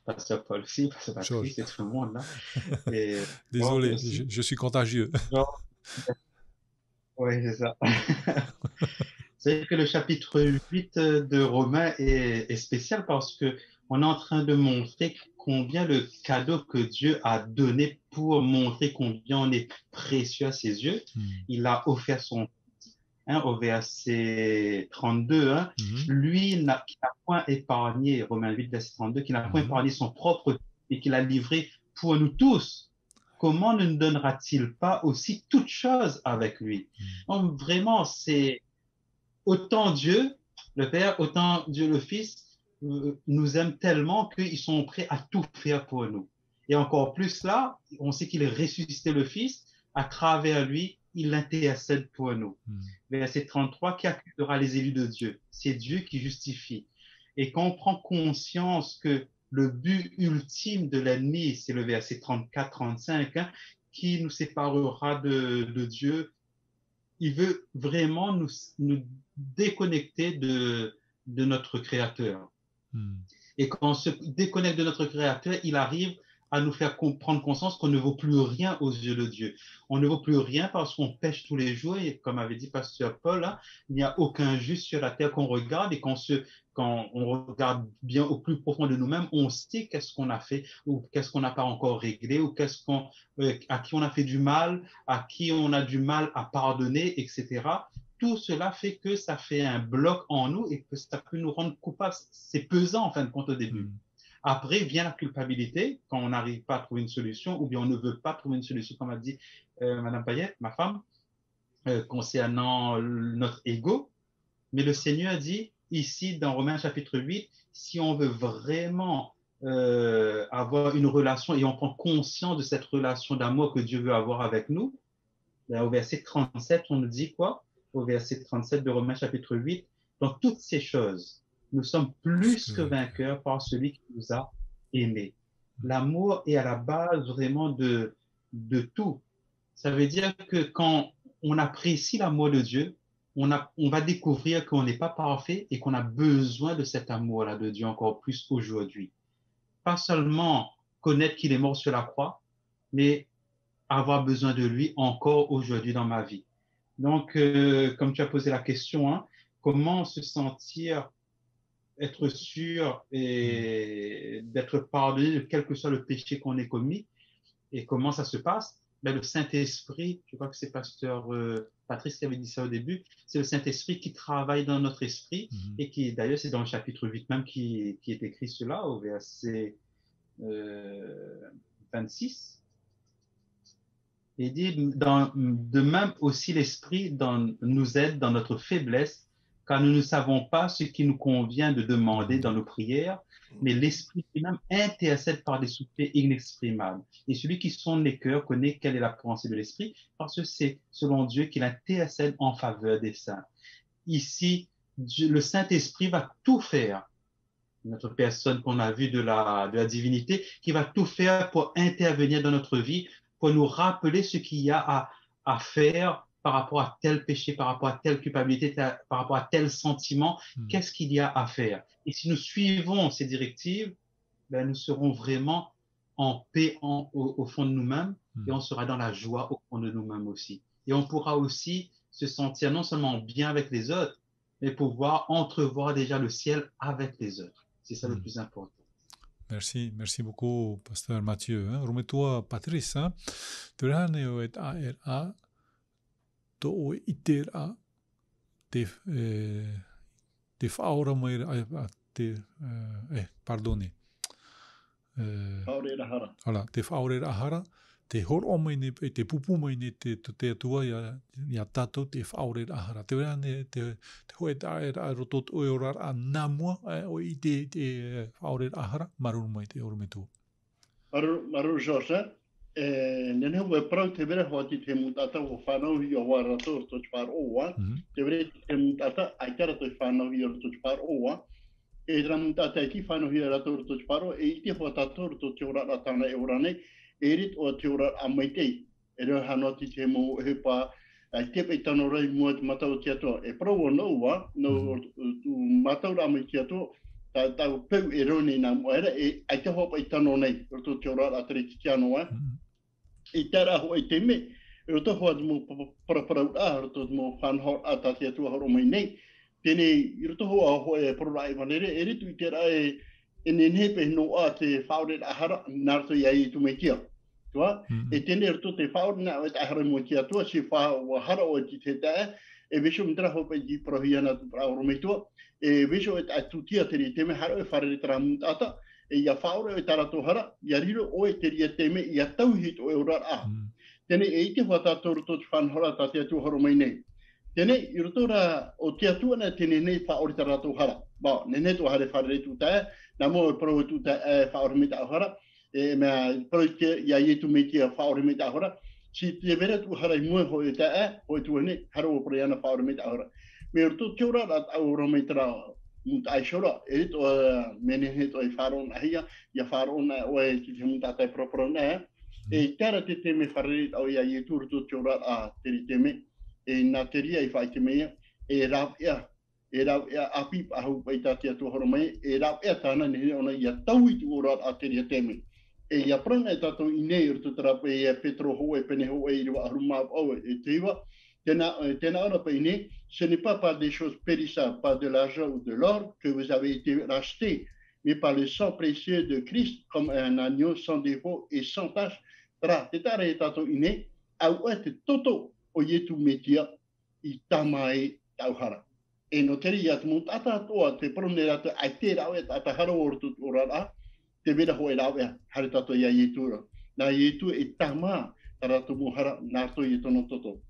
Pasteur Paul aussi, Pasteur Patrick, c'est tout le monde là. Et, désolé, je suis contagieux. Oui, c'est ça. C'est que le chapitre 8 de Romains est spécial parce que on est en train de montrer combien le cadeau que Dieu a donné pour montrer combien on est précieux à ses yeux. Il a offert son au verset 32, hein, lui qui n'a point épargné, Romains 8, verset 32, qui n'a point épargné son propre et qu'il a livré pour nous tous, comment ne nous donnera-t-il pas aussi toutes choses avec lui? Donc vraiment, c'est autant Dieu, le Père, autant Dieu le Fils, nous aime tellement qu'ils sont prêts à tout faire pour nous. Et encore plus là, on sait qu'il est ressuscité le Fils, à travers lui, il intercède pour nous. Verset 33, qui accusera les élus de Dieu? C'est Dieu qui justifie. Et quand on prend conscience que le but ultime de l'ennemi, c'est le verset 34-35, hein, qui nous séparera de Dieu, il veut vraiment nous déconnecter de notre Créateur. Et quand on se déconnecte de notre Créateur, il arrive à nous faire prendre conscience qu'on ne vaut plus rien aux yeux de Dieu. On ne vaut plus rien parce qu'on pêche tous les jours et comme avait dit Pasteur Paul, hein, il n'y a aucun juste sur la terre qu'on regarde et quand on regarde bien au plus profond de nous-mêmes, on sait qu'est-ce qu'on a fait ou qu'est-ce qu'on n'a pas encore réglé ou à qui on a fait du mal, à qui on a du mal à pardonner, etc. Tout cela fait que ça fait un bloc en nous et que ça peut nous rendre coupables. C'est pesant en fin de compte au début. Après vient la culpabilité, quand on n'arrive pas à trouver une solution, ou bien on ne veut pas trouver une solution, comme a dit Madame Payette, ma femme, concernant notre ego. Mais le Seigneur dit, ici, dans Romains chapitre 8, si on veut vraiment avoir une relation et on prend conscience de cette relation d'amour que Dieu veut avoir avec nous, ben, au verset 37, on nous dit quoi? Au verset 37 de Romains chapitre 8, dans toutes ces choses, nous sommes plus que vainqueurs par celui qui nous a aimés. L'amour est à la base vraiment de tout. Ça veut dire que quand on apprécie l'amour de Dieu, on va découvrir qu'on n'est pas parfait et qu'on a besoin de cet amour-là de Dieu encore plus aujourd'hui. Pas seulement connaître qu'il est mort sur la croix, mais avoir besoin de lui encore aujourd'hui dans ma vie. Donc, comme tu as posé la question, hein, comment se sentir être sûr et d'être pardonné de quel que soit le péché qu'on ait commis. Et comment ça se passe? Ben, le Saint-Esprit, je crois que c'est Pasteur Patrice qui avait dit ça au début, c'est le Saint-Esprit qui travaille dans notre esprit et qui, d'ailleurs, c'est dans le chapitre 8 même qui est écrit cela au verset 26. Il dit, de même aussi l'Esprit nous aide dans notre faiblesse, car nous ne savons pas ce qui nous convient de demander dans nos prières, mais l'Esprit lui-même intercède par des soupirs inexprimables. Et celui qui sonde les cœurs connaît quelle est la pensée de l'Esprit, parce que c'est selon Dieu qu'il intercède en faveur des saints. Ici, le Saint-Esprit va tout faire, notre personne qu'on a vue de la divinité, qui va tout faire pour intervenir dans notre vie, pour nous rappeler ce qu'il y a à faire par rapport à tel péché, par rapport à telle culpabilité, par rapport à tel sentiment, qu'est-ce qu'il y a à faire. Et si nous suivons ces directives, ben, nous serons vraiment en paix au fond de nous-mêmes et on sera dans la joie au fond de nous-mêmes aussi. Et on pourra aussi se sentir non seulement bien avec les autres, mais pouvoir entrevoir déjà le ciel avec les autres. C'est ça le plus important. Merci, merci beaucoup, Pasteur Mathieu. Rumetua Patrice, Turane et A, To Itera, te faura pardonnez. Voilà, te faure ahara, te hor omaine, te pupu maine, te tua ya tato, te faure ahara. Te rane, te hoet a rotot oirar a namua, o I te faure ahara, marun mai te ormetu. Maru Jorge, nene we pro te vera hoti te mutata o whanau hi o warato to par oa, te vera te mutata ai kara to whanau hi o to par oa, e ra mutata ki whanau hi o rato to paro, e iti ho tato to te ora ratana e orane, e rit o te ora a maitei, e reo hanoti te mo he pa, te pe tano rei mua te matau te ato, e pro o noua, no tu matau ra mai te ato, tau peu e rone nā moera, e ai te hopa I tano nei, roto te ora a tere ki anoa. I tera ho I te me, roto hoa te mo paraparau a, roto te mo whanhor a ta te atua horo mai nei, tēnei, roto hoa ho e parorai manere, e ritu I tera e nenhepe no a te whaore ahara, nārto iai I tu me kia. Tua? E tēnei roto te whaore na o te ahara mo kia tua, si whahara o ti te tae, e viso mtera hopa I prohiana tu praoro me tua, e viso e tutia teri teme haro e whare tera mutata, e ia whaore e tarato hara, ia riro o e teri teme, ia tauhit o e urar a. Tene e ite hoa tātou roto te whanhora ta te atu haro mai nei. Tene I roto ra o te atu ana tene nei whaore tarato hara. Ba, nene to hare whare tu tae, na mo e pro tu tae whaore me ta hara, e mea pro te ia ietu me tia whaore me ta hara, si te vera tu hara I mua ho e tae, ho e tu hene, haro o preana whaore me ta hara. Me roto te ora rat au rome tera muta ai shora, e rito mene he to I wharon ahia, ia wharon o e ki te muta tai proprona, e tera te teme wharerit au ia I tu roto te ora a teri teme, e nā teria I whai te mea, e rau ea api ahu pai tā te atua horo mai, e rau ea tāna nehe ona ia tau I tu ora a teria teme. E ia prana e tātou I nei roto tera pe e Petro ho e pene ho e I rewa aruma au e te iwa, Tēnā ora paine, ce n'est pas par des choses périssables, pas de l'argent ou de l'or, que vous avez été rachetés, mais par le sang précieux de Christ, comme un agneau sans défaut et sans tache. Tra, te tare e tato ine, au e te toto o ietu metia I tamae tauhara. E no teri ia te mutata atoa, te prone rata, ai te rau e tata haro o rotu orara, te vera ho e rau e hare tato ia ietu ra. Nā ietu e tama, tarato muhara, nārto I tono toto.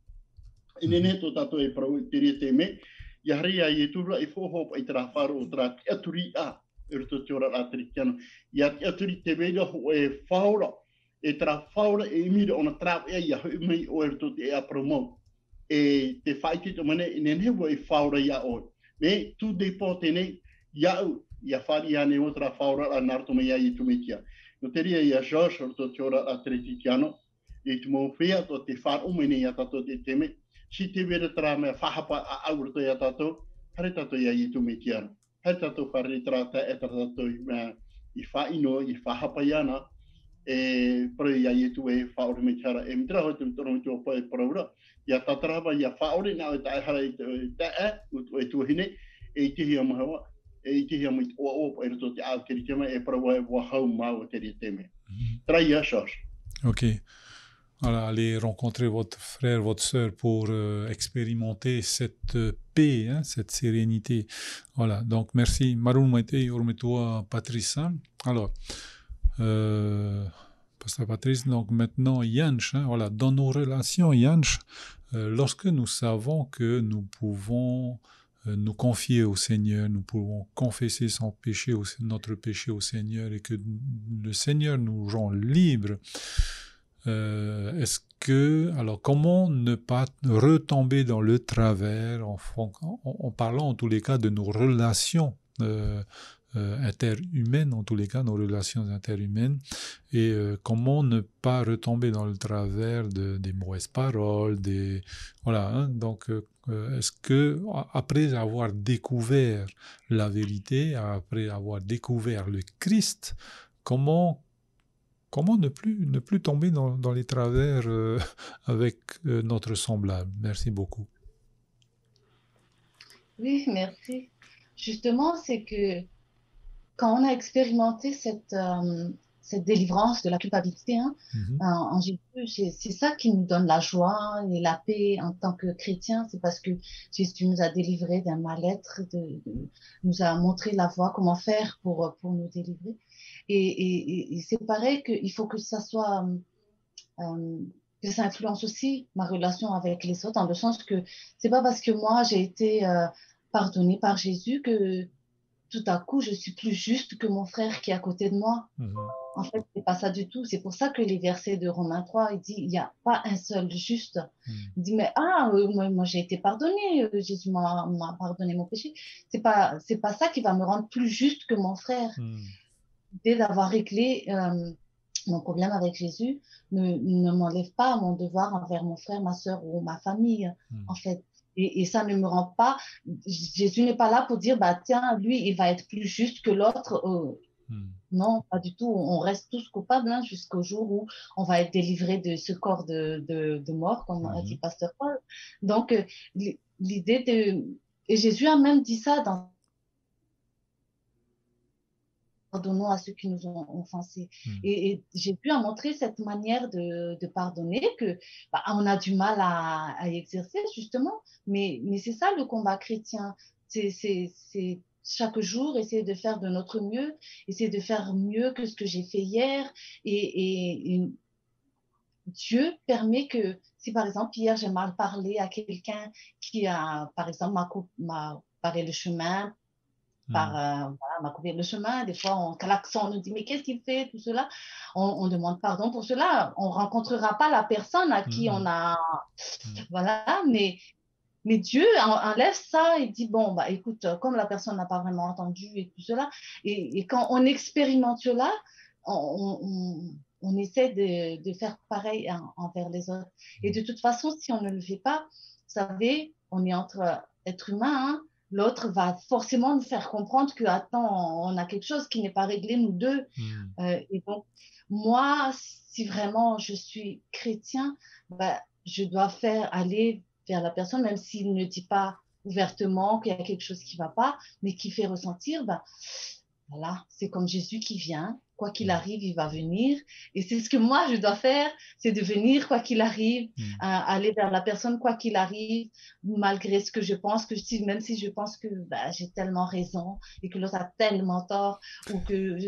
E nene to tato e prau teri te me, ia hari a I tura I whohop I tera wharo o tera te aturi a, e roto te ora a teri kiano. Ia te aturi te mea ho e whaora, e tera whaora e imira ona trao ea ia hui mai o e roto te ea promo. E te whaiti to mane, e nene ho e whaora ia o. Me, tu depo tene, iau, ia whari ane o tera whaora a narto mea I tu metia. No te ria ia Josh, roto te ora a teri kiano, e tu mo whea to te whar umene ia tato te teme, si te vera tera mea whahapa a aurto ia tato, hare tato ia I tu me tiana. Hare tato whare tera ta e tato I whaino, I whahapa iana, e pro ia I tu e whaore me tiara. E mitra hoi te mtoro me tua poe praura, ia tatarava ia whaore na o tae hara I tae, e tu hine, e I tihi amahawa, e I tihi amit o o e roto te au teri tema, e praua e wahau mau teri teme. Tra ia shos. Ok. Voilà, allez rencontrer votre frère, votre sœur pour expérimenter cette paix, hein, cette sérénité. Voilà, donc merci. Marun Maite, Ormetoa, Patrice. Alors, Pasteur Patrice. Donc maintenant, Yanch, voilà, dans nos relations, Yanch, lorsque nous savons que nous pouvons nous confier au Seigneur, nous pouvons confesser notre péché au Seigneur et que le Seigneur nous rend libres, alors comment ne pas retomber dans le travers en parlant en tous les cas de nos relations interhumaines, en tous les cas nos relations interhumaines, et comment ne pas retomber dans le travers des mauvaises paroles, voilà, hein, donc est-ce que après avoir découvert la vérité, après avoir découvert le Christ, comment ne plus tomber dans les travers avec notre semblable? Merci beaucoup. Oui, merci. Justement, c'est que quand on a expérimenté cette délivrance de la culpabilité en Jésus, c'est ça qui nous donne la joie et la paix en tant que chrétiens. C'est parce que Jésus nous a délivrés d'un mal-être, nous a montré la voie, comment faire pour nous délivrer. Et c'est pareil qu'il faut que ça soit... que ça influence aussi ma relation avec les autres, dans le sens que c'est pas parce que moi j'ai été pardonnée par Jésus que tout à coup je suis plus juste que mon frère qui est à côté de moi. En fait, c'est pas ça du tout. C'est pour ça que les versets de Romains 3, il dit il n'y a pas un seul juste. Il dit mais moi j'ai été pardonné, Jésus m'a pardonné mon péché. C'est pas ça qui va me rendre plus juste que mon frère. Dès d'avoir réglé mon problème avec Jésus ne m'enlève pas mon devoir envers mon frère, ma soeur ou ma famille, en fait. Et ça ne me rend pas... Jésus n'est pas là pour dire, bah tiens, lui, il va être plus juste que l'autre. Non, pas du tout. On reste tous coupables jusqu'au jour où on va être délivré de ce corps de mort, comme a dit Pasteur Paul. Donc, l'idée de... Et Jésus a même dit ça dans pardonnons à ceux qui nous ont offensés. Et Jésus a montré cette manière de pardonner que on a du mal à exercer, justement. Mais c'est ça le combat chrétien. C'est chaque jour essayer de faire de notre mieux, essayer de faire mieux que ce que j'ai fait hier. Et Dieu permet que, si par exemple hier j'ai mal parlé à quelqu'un qui a, par exemple, m'a barré le chemin, m'a coupé le chemin, des fois on klaxonne, on nous dit mais qu'est-ce qu'il fait, tout cela, on demande pardon pour cela, on rencontrera pas la personne à qui on a, voilà, mais Dieu enlève ça et dit bon bah écoute, comme la personne n'a pas vraiment entendu et tout cela, et quand on expérimente cela, on essaie de faire pareil envers les autres. Et de toute façon, si on ne le fait pas, vous savez, on est entre êtres humains, l'autre va forcément nous faire comprendre que, attends, on a quelque chose qui n'est pas réglé, nous deux. Et donc, moi, si vraiment je suis chrétien, je dois aller vers la personne, même s'il ne dit pas ouvertement qu'il y a quelque chose qui ne va pas, mais qui fait ressentir, voilà, c'est comme Jésus qui vient. Quoi qu'il arrive, il va venir. Et c'est ce que moi, je dois faire, c'est de venir, quoi qu'il arrive, aller vers la personne, quoi qu'il arrive, malgré ce que je pense, même si je pense que j'ai tellement raison et que l'autre a tellement tort, ou que...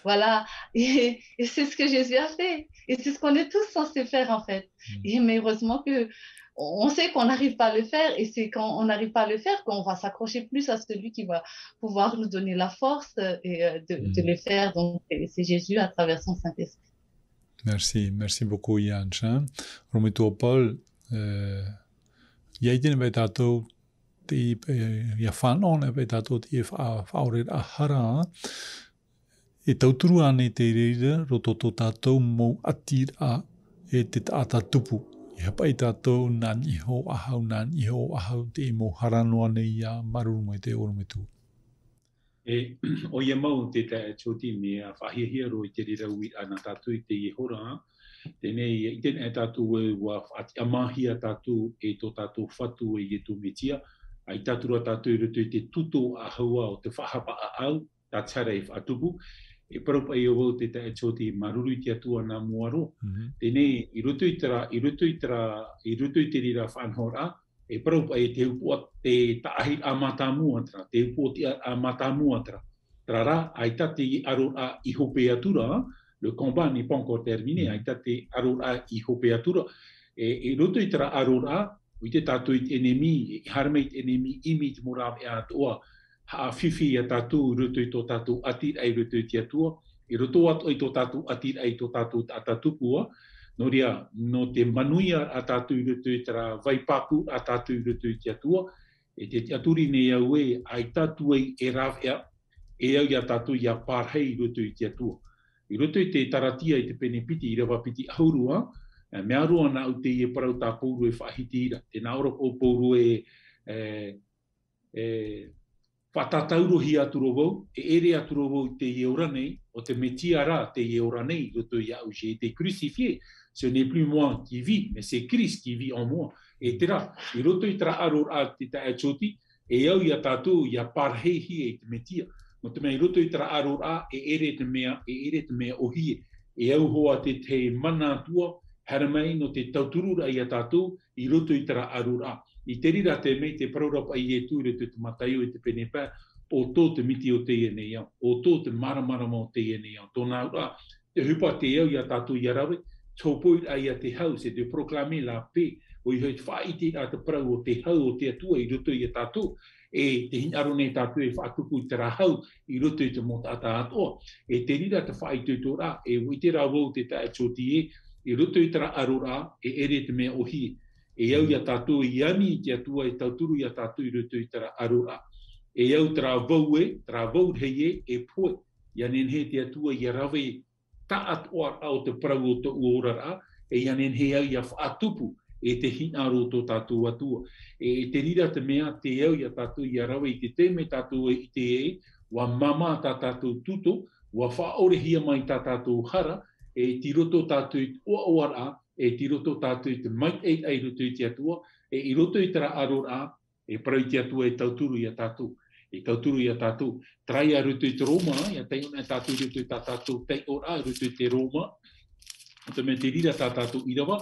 Voilà. Et c'est ce que Jésus a fait. Et c'est ce qu'on est tous censés faire, en fait. Mais heureusement que on sait qu'on n'arrive pas à le faire, et c'est quand on n'arrive pas à le faire qu'on va s'accrocher plus à celui qui va pouvoir nous donner la force de le faire. Donc, c'est Jésus à travers son Saint-Esprit. Merci beaucoup, Yann. Romito Paul, Yaïdine Betato, Yafanon Betato, Faurid Ahara, et Tauturu Aneterida, Rototato Mo Atira, et Atatupu. Hapai tātou nā iho ahau te imo haranoa nei a marunumai te orometu. E o ia mau te tōti mea whahihia roi te riraui ana tātou I te ihora. Tēnei I tēnei tātou ua whaati amahia tātou e tō tātou whatu e tō metia. Ai tātura tātou I roto I te tuto a haua o te whahapa a au, tā tara I whatupu. E paraupa I o te tōti maruru I te atua nā muaro. Tēnei I roto I te rira whanhora, e paraupa I te upua te taahi a matamu atra, te upua te a matamu atra. Trara, ai tate I aro a I hope atura, le combat n'est pas encore terminé. Aita te arora I hope atura. E roto I tara arora, o te tātou I enemi, harmei enemi imi te mora e atoa, ha fifi a tātou roto I tō tātou atir ai roto I te atua, I roto atu I tō tātou atir ai tō tātou atatupua, no ria, no te manuia a tātou I roto I tara vaipapu a tātou I roto I te atua, e te aturi ne au e, ai tātou e rav ea, e au ia tātou ia pārhei roto I te atua. I roto I te taratia I te penepiti I rawa piti aurua, mea roa na au te I e parau tā pouru e whahiti ira. Te naora o pouru whatatauro aturo vau, e ere aturo vau te I ora nei, o te metia rā te I ora nei, roto I au, j'ai été crucifié. Ce n'est plus moi qui vis, mais c'est Christ qui vit en moi. E te rā, I roto I tara aror a te tae choti, e au ia tātou ia parhehi e te metia. No te mea I roto I tara aror a, e ere te mea ohie. E au hoa te mana tua, haramai no te tauturura I a tātou, I roto I tara aror a. I te rira te mei te praurapa I e tūre te mataio I te penepā, o tō te miti o te ene iau, o tō te maramarama o te ene iau. Tōna ura, te hupa te au I a tātou I arawe, tōpoi ai a te hau, se te proclamer la paix, o I hoi whaiti a te prau o te hau o te atua I roto I a tātou, e te hinaro nei tātou e whaatupu I te rahau I roto I te motata atoa. E te rira te whaitu tō rā, e ui te rāwau te tae choti e, I roto I tara arora, e ere te mea ohi. E au ia tātou I ami I te atua e tauturu ia tātou I roto I tara arora. E au tara vau hei e poe, ia nen he te atua I rawe ta atoa au te prau o te uorara, e ia nen he au ia whaatupu e te hinaro tō tātou atua. E te rira te mea te au ia tātou I rawe I te teme tātou I te wa mama tā tātou tuto, wa whaorehia mai tā tātou hara, e ti roto tātou I oara, e ti roto tātou I te mai ai roto I te atua, e I roto I tara arora, e parau I te atua e tauturu I a tātou. E tauturu I a tātou. Trai a roto I te Roma, ia tei ona tātou roto I tātou tei ora, roto I te Roma, o te me te rira tātou I rawa,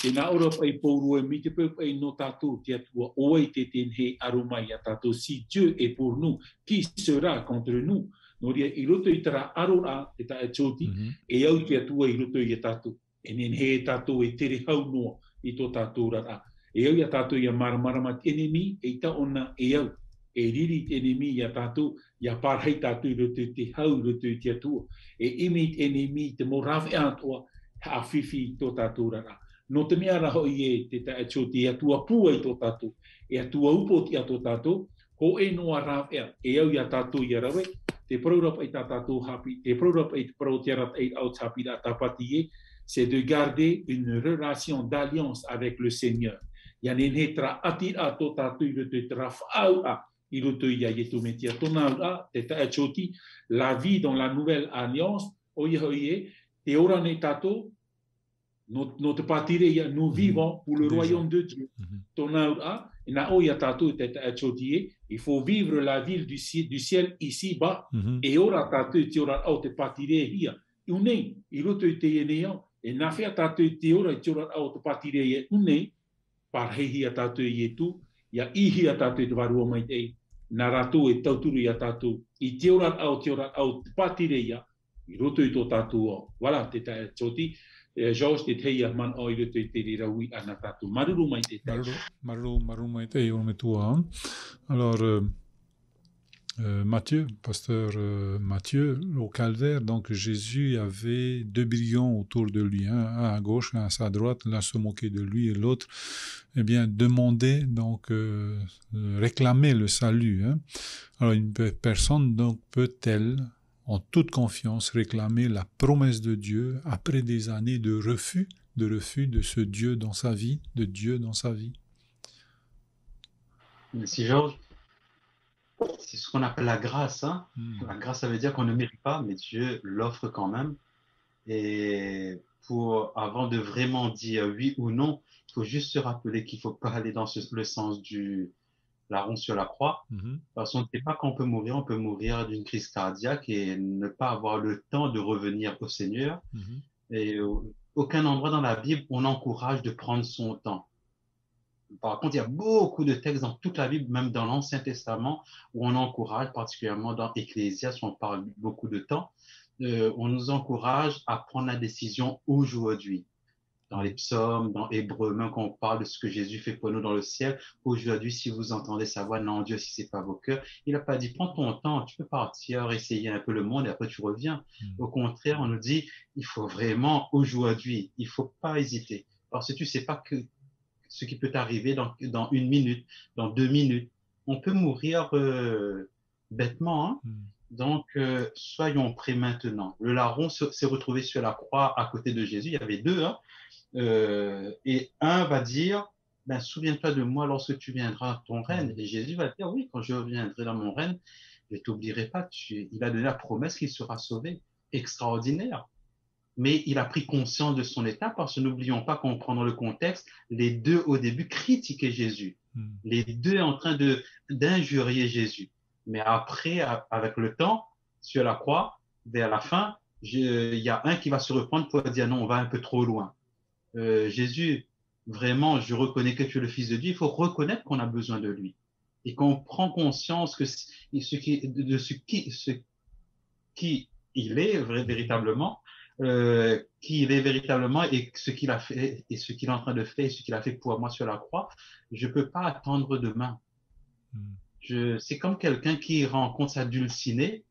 te nā ora pai pouru e mi te pau pai no tātou te atua, oai te tenhe aromai a tātou, si Dieu est pour nous, qui sera contre nous? No ria I roto I tara arora, te tae choti, e au te atua I roto I a tātou. E nen he tātou e tere hau noa I tō tātou rara. E au ia tātou ia maramarama enemi, e ta ona e au. E riri enemi ia tātou, ia pārhei tātou I roto te hau, roto te atua. E imi enemi te morawe atoa, ha whiwhi tō tātou rara. No te mea raho I e te tae choti, e atua pua I tō tātou, e atua upo ti a tō tātou, ho e noa rawea, e au ia tātou ia rawe, te praurapa I tā tātou hapi, te praurapa I te prautiarat ai au tāpi rā tāpati e, c'est de garder une relation d'alliance avec le Seigneur. Ia nene tra atir a tō tātou I roto I tra whaau a I roto I a yetu metia tōna ura, te tae choti, la vie dans la nouvelle alliance, o ia hoi e, te ora nei tātou, no te patire ia, nous vivons pour le royaume de Dieu. Tōna ura, e na o ia tātou te tae choti e, il faut vivre la ville du ciel ici-bas, e ora tātou te ora au te patire hia. Unei, I roto I te enea, e nā whea tātou te ora I te ora au te patire e unei, parhehi a tātou I e tu, ia ihi a tātou te varua mai te, nā rātou e tauturu I a tātou, I te ora au te patire ia, I roto I tō tātou o. Wala, te tae choti, George te teia man o I roto I te riraui ana tātou. Maruru mai te tae. Maruru mai te, on me tua. Alors, Matthieu, pasteur Matthieu, au calvaire, donc Jésus avait deux brillants autour de lui, un à gauche, un à sa droite, l'un se moquait de lui et l'autre, eh bien, demandait, donc, réclamer le salut. Hein. Alors, une personne, donc, peut-elle, en toute confiance, réclamer la promesse de Dieu après des années de refus de ce Dieu dans sa vie, de Dieu dans sa vie? Merci Georges. C'est ce qu'on appelle la grâce. Hein? La grâce, ça veut dire qu'on ne mérite pas, mais Dieu l'offre quand même. Et avant de vraiment dire oui ou non, il faut juste se rappeler qu'il ne faut pas aller dans le sens du larron sur la croix. Parce qu'on ne sait pas quand on peut mourir d'une crise cardiaque et ne pas avoir le temps de revenir au Seigneur. Et aucun endroit dans la Bible, on encourage de prendre son temps. Par contre, il y a beaucoup de textes dans toute la Bible, même dans l'Ancien Testament, où on encourage, particulièrement dans Ecclésiaste, où on parle beaucoup de temps. on nous encourage à prendre la décision aujourd'hui. Dans les psaumes, dans Hébreux, même quand on parle de ce que Jésus fait pour nous dans le ciel, aujourd'hui, si vous entendez sa voix, non, Dieu, si c'est pas vos cœurs, il n'a pas dit, prends ton temps, tu peux partir, essayer un peu le monde et après tu reviens. Au contraire, on nous dit, il faut vraiment aujourd'hui, il faut pas hésiter. Parce que tu sais pas que ce qui peut t'arriver dans 1 minute, dans 2 minutes. On peut mourir bêtement, hein. Donc, soyons prêts maintenant. Le larron s'est retrouvé sur la croix à côté de Jésus. Il y avait deux, hein. Et un va dire, ben, souviens-toi de moi lorsque tu viendras dans ton règne. Et Jésus va dire, oui, quand je reviendrai dans mon règne, je ne t'oublierai pas. Il a donné la promesse qu'il sera sauvé. Extraordinaire. Mais il a pris conscience de son état parce que n'oublions pas qu'on prend dans le contexte, les deux au début critiquaient Jésus. Les deux en train d'injurier Jésus. Mais après, avec le temps, sur la croix, vers la fin, il y a un qui va se reprendre pour dire non, on va un peu trop loin. Jésus, vraiment, je reconnais que tu es le Fils de Dieu. Il faut reconnaître qu'on a besoin de lui. Et qu'on prend conscience que ce qui il est véritablement, qui il est véritablement et ce qu'il a fait et ce qu'il est en train de faire et ce qu'il a fait pour moi sur la croix, je peux pas attendre demain. C'est comme quelqu'un qui rencontre sa dulcinée.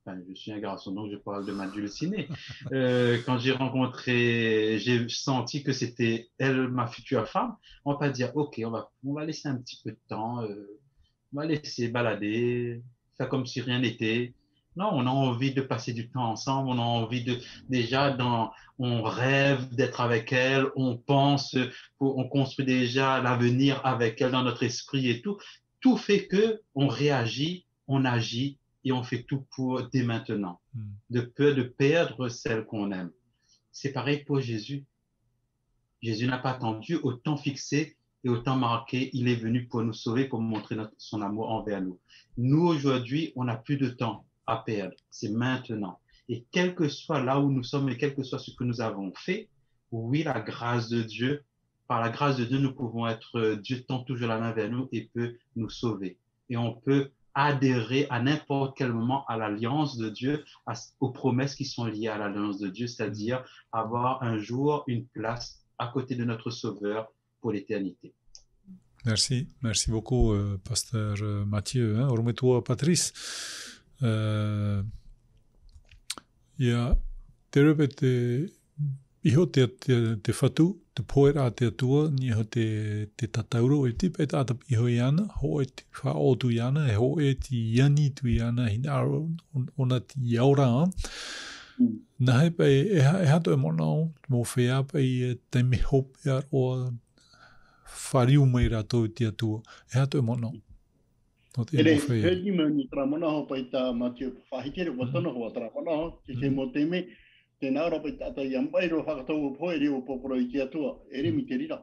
Enfin, je suis un garçon, donc je parle de ma dulcinée. Quand j'ai senti que c'était elle, ma future femme, on va pas dire, ok, on va laisser un petit peu de temps, on va laisser balader, faire comme si rien n'était. Non, on a envie de passer du temps ensemble, on a envie on rêve d'être avec elle, on pense, on construit déjà l'avenir avec elle dans notre esprit et tout. Tout fait que on réagit, on agit et on fait tout pour dès maintenant, de peur de perdre celle qu'on aime. C'est pareil pour Jésus. Jésus n'a pas attendu au temps fixé et au temps marqué. Il est venu pour nous sauver, pour montrer son amour envers nous. Nous, aujourd'hui, on n'a plus de temps à perdre. C'est maintenant. Et quel que soit là où nous sommes et quel que soit ce que nous avons fait, oui, la grâce de Dieu, par la grâce de Dieu, nous pouvons être, Dieu tend toujours la main vers nous et peut nous sauver. Et on peut adhérer à n'importe quel moment à l'alliance de Dieu, aux promesses qui sont liées à l'alliance de Dieu, c'est-à-dire avoir un jour une place à côté de notre Sauveur pour l'éternité. Merci beaucoup, Pasteur Mathieu. Ormetua Patrice. Ia te rupe iho te whatu, te poera te atua, ni ho te tatauro e tipe e tātap iho i ana, ho e te whaotu i ana, e ho e ti iani tu i ana, hina aro ona ti iaura. Nā he pai e hato e mona o, mō whea pai te me hope ar o whariu mai rato ti atua, e hato e mona o. Ele hedi mani tra mona ho pai ta Mathieu whahikere watana hoa tra mona ho, te mo teme, te naura pai tata iampai ro whakatau o poe reo poporo i te atua, ere mi te rira.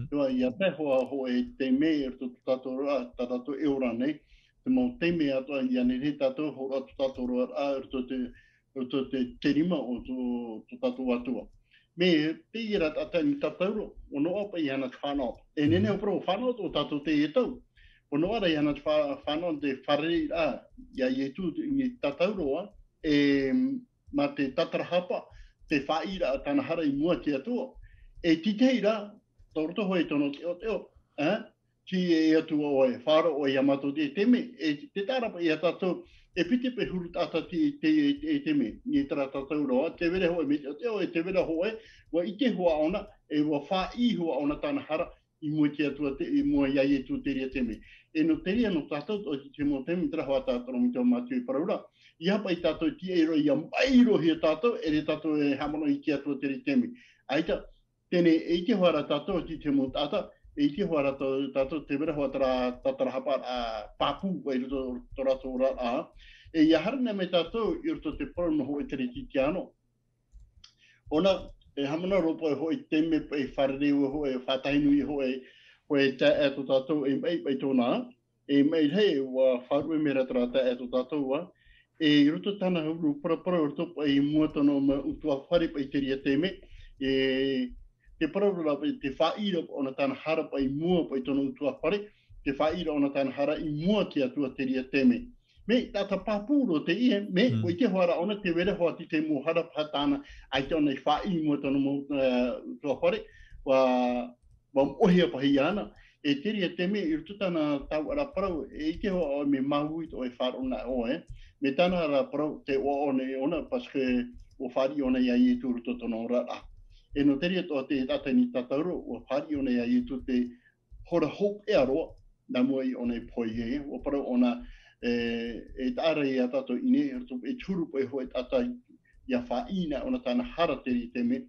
Tua ia te hoa ho e te me e to tato roa, tato eura nei, te mo teme atua i ane re tato ho ratu tato roa a to te rima o to tato atua. Me te ira tata ni tatauro, o no apa i ana whanau. E nene o pro whanau o tato te e tau. O no ara i ana whanau te whare a, ia i tu i tatauroa, e ma te tatarahapa, te whaira a tana hara i mua te atua. E titeira, toroto hoi tono teo, ti e atua o e whara o i amato te teme, e te tarapa i a tatou, e pite pe huru tata te teme, ni tara tatauroa, te vere hoi me te teo, e te vere hoi, wa i te hua ona, e wa wha i hua ona tana hara, i mua te atua, i mua iai e tu te ria teme. E no te ria no tātou, o te mo teme, tra hoa tātou mi tō Mathieu Paraura, i hapa i tātou ti e roi a mairo hi tātou, e re tātou e hamano i te atua te ria teme. Aita, tēne e te hoa ra tātou, ti te mo tātou, e te hoa ra tātou, te vera hoa tātara hapa a pāpū, e roto tō rato ora a, e ia harina me tātou, i roto te poro no ho e tere ti te ano. Ona, e hamana ropo e hoi teme e wharereu e hoi e whatainu i hoi te ato tātou e mai tōna, e mai hei wa wharu e mera tara te ato tātou wa, e roto tāna huru parapara o topo e mua tono ma utua whare pai te ria teme, e te parapara te whaira o na tāna hara pai mua pai tono utua whare, te whaira o na tāna hara i mua te atua te ria teme. me tata papuro te ia me o te hora ona te vere ho te mo hara patana ai te ona fai mo tono mo to hore wa ohia pahiana e tiri te me i tutana tau ara pro e ke ho me mahui to e farona o me tana ara pro te o ona parce que o fari ona ia i tu to tono ra e no teri to te tata ni tatauro o fari ona ia i tu te hora hope e aro na mo i ona poie o pro ona e tara ia tato ine e churu po e ho tata ia faina ona tana hara te me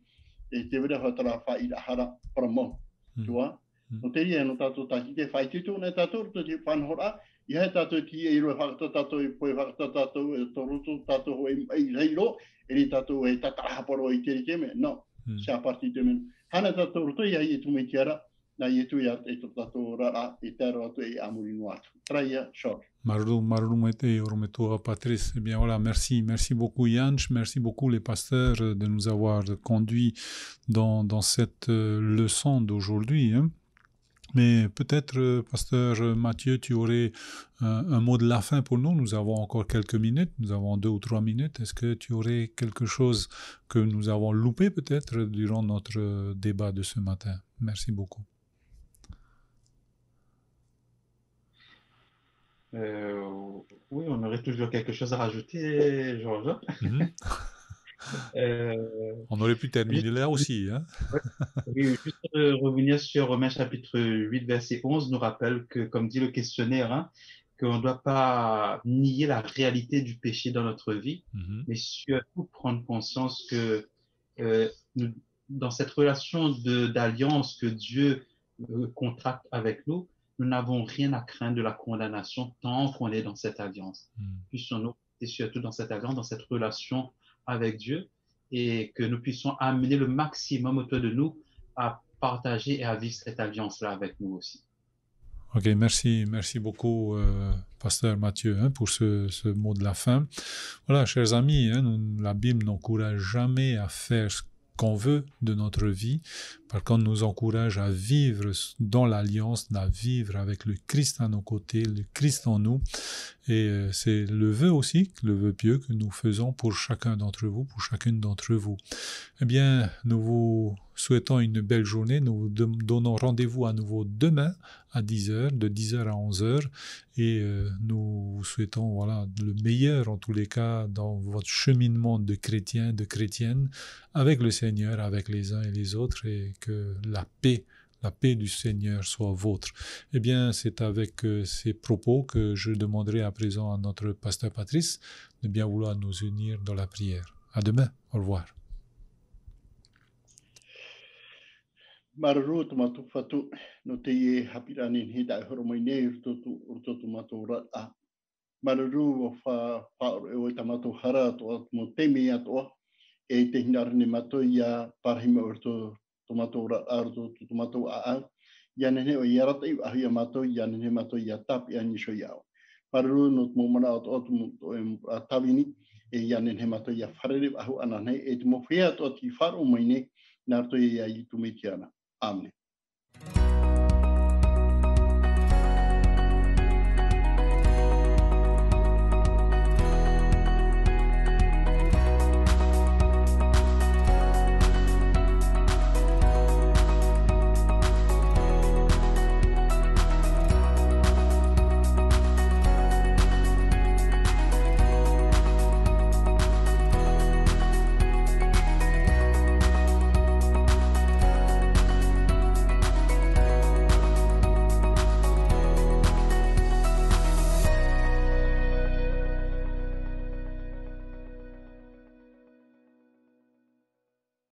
e te vera ho tara faina hara promo tua no te ia no tato taki te fai te tōna tato to te whanhora i hei tato ki e iro whakata tato i poe whakata tato e toruto tato ho e reiro e ni tato e tata haparo i te me no sia parti te men hana tato roto ia i tu me tiara na i tu ia e tato rara e tero atu e amuri no atu traia short Marlou Mete, Ormetora Patrice. Eh bien voilà, merci beaucoup Jansch, merci beaucoup les pasteurs de nous avoir conduits dans cette leçon d'aujourd'hui. Hein. Mais peut-être, pasteur Mathieu, tu aurais un mot de la fin pour nous. Nous avons encore quelques minutes, nous avons 2 ou 3 minutes. Est-ce que tu aurais quelque chose que nous avons loupé peut-être durant notre débat de ce matin? Merci beaucoup. Oui, on aurait toujours quelque chose à rajouter, Georges. On aurait pu terminer là aussi. Hein? Oui, juste revenir sur Romains chapitre 8, verset 11, nous rappelle que, comme dit le questionnaire, hein, qu'on ne doit pas nier la réalité du péché dans notre vie, mais surtout prendre conscience que nous, dans cette relation d'alliance que Dieu contracte avec nous, nous n'avons rien à craindre de la condamnation tant qu'on est dans cette alliance. Puissions-nous, et surtout dans cette alliance, dans cette relation avec Dieu, et que nous puissions amener le maximum autour de nous à partager et à vivre cette alliance-là avec nous aussi. Ok, merci beaucoup, pasteur Mathieu, hein, pour ce mot de la fin. Voilà, chers amis, hein, la Bible n'encourage jamais à faire ce qu'on veut de notre vie. Par contre, nous encourage à vivre dans l'alliance, à vivre avec le Christ à nos côtés, le Christ en nous. Et c'est le vœu aussi, le vœu pieux que nous faisons pour chacun d'entre vous, pour chacune d'entre vous. Eh bien, nous vous souhaitons une belle journée. Nous vous donnons rendez-vous à nouveau demain à 10h, de 10h à 11h. Et nous vous souhaitons voilà, le meilleur en tous les cas dans votre cheminement de chrétien, de chrétienne, avec le Seigneur, avec les uns et les autres, et que la paix du Seigneur soit vôtre. Eh bien, c'est avec ces propos que je demanderai à présent à notre pasteur Patrice de bien vouloir nous unir dans la prière. À demain. Au revoir. Mararu tomatu fatu no te e hapirani hita horomoine urtotu matora a Mararu o fa o tamatu hara to mo temi ato e te hinarni mato ya parhima urto tomatora arto tomato a yanene o yarata i ahia mato yanene mato ya tap ya nisho yao Mararu no mo mana o tavini e yanene mato ya farere ahu anane e mo fia to ti faru moine narto ya i tumitiana Amen.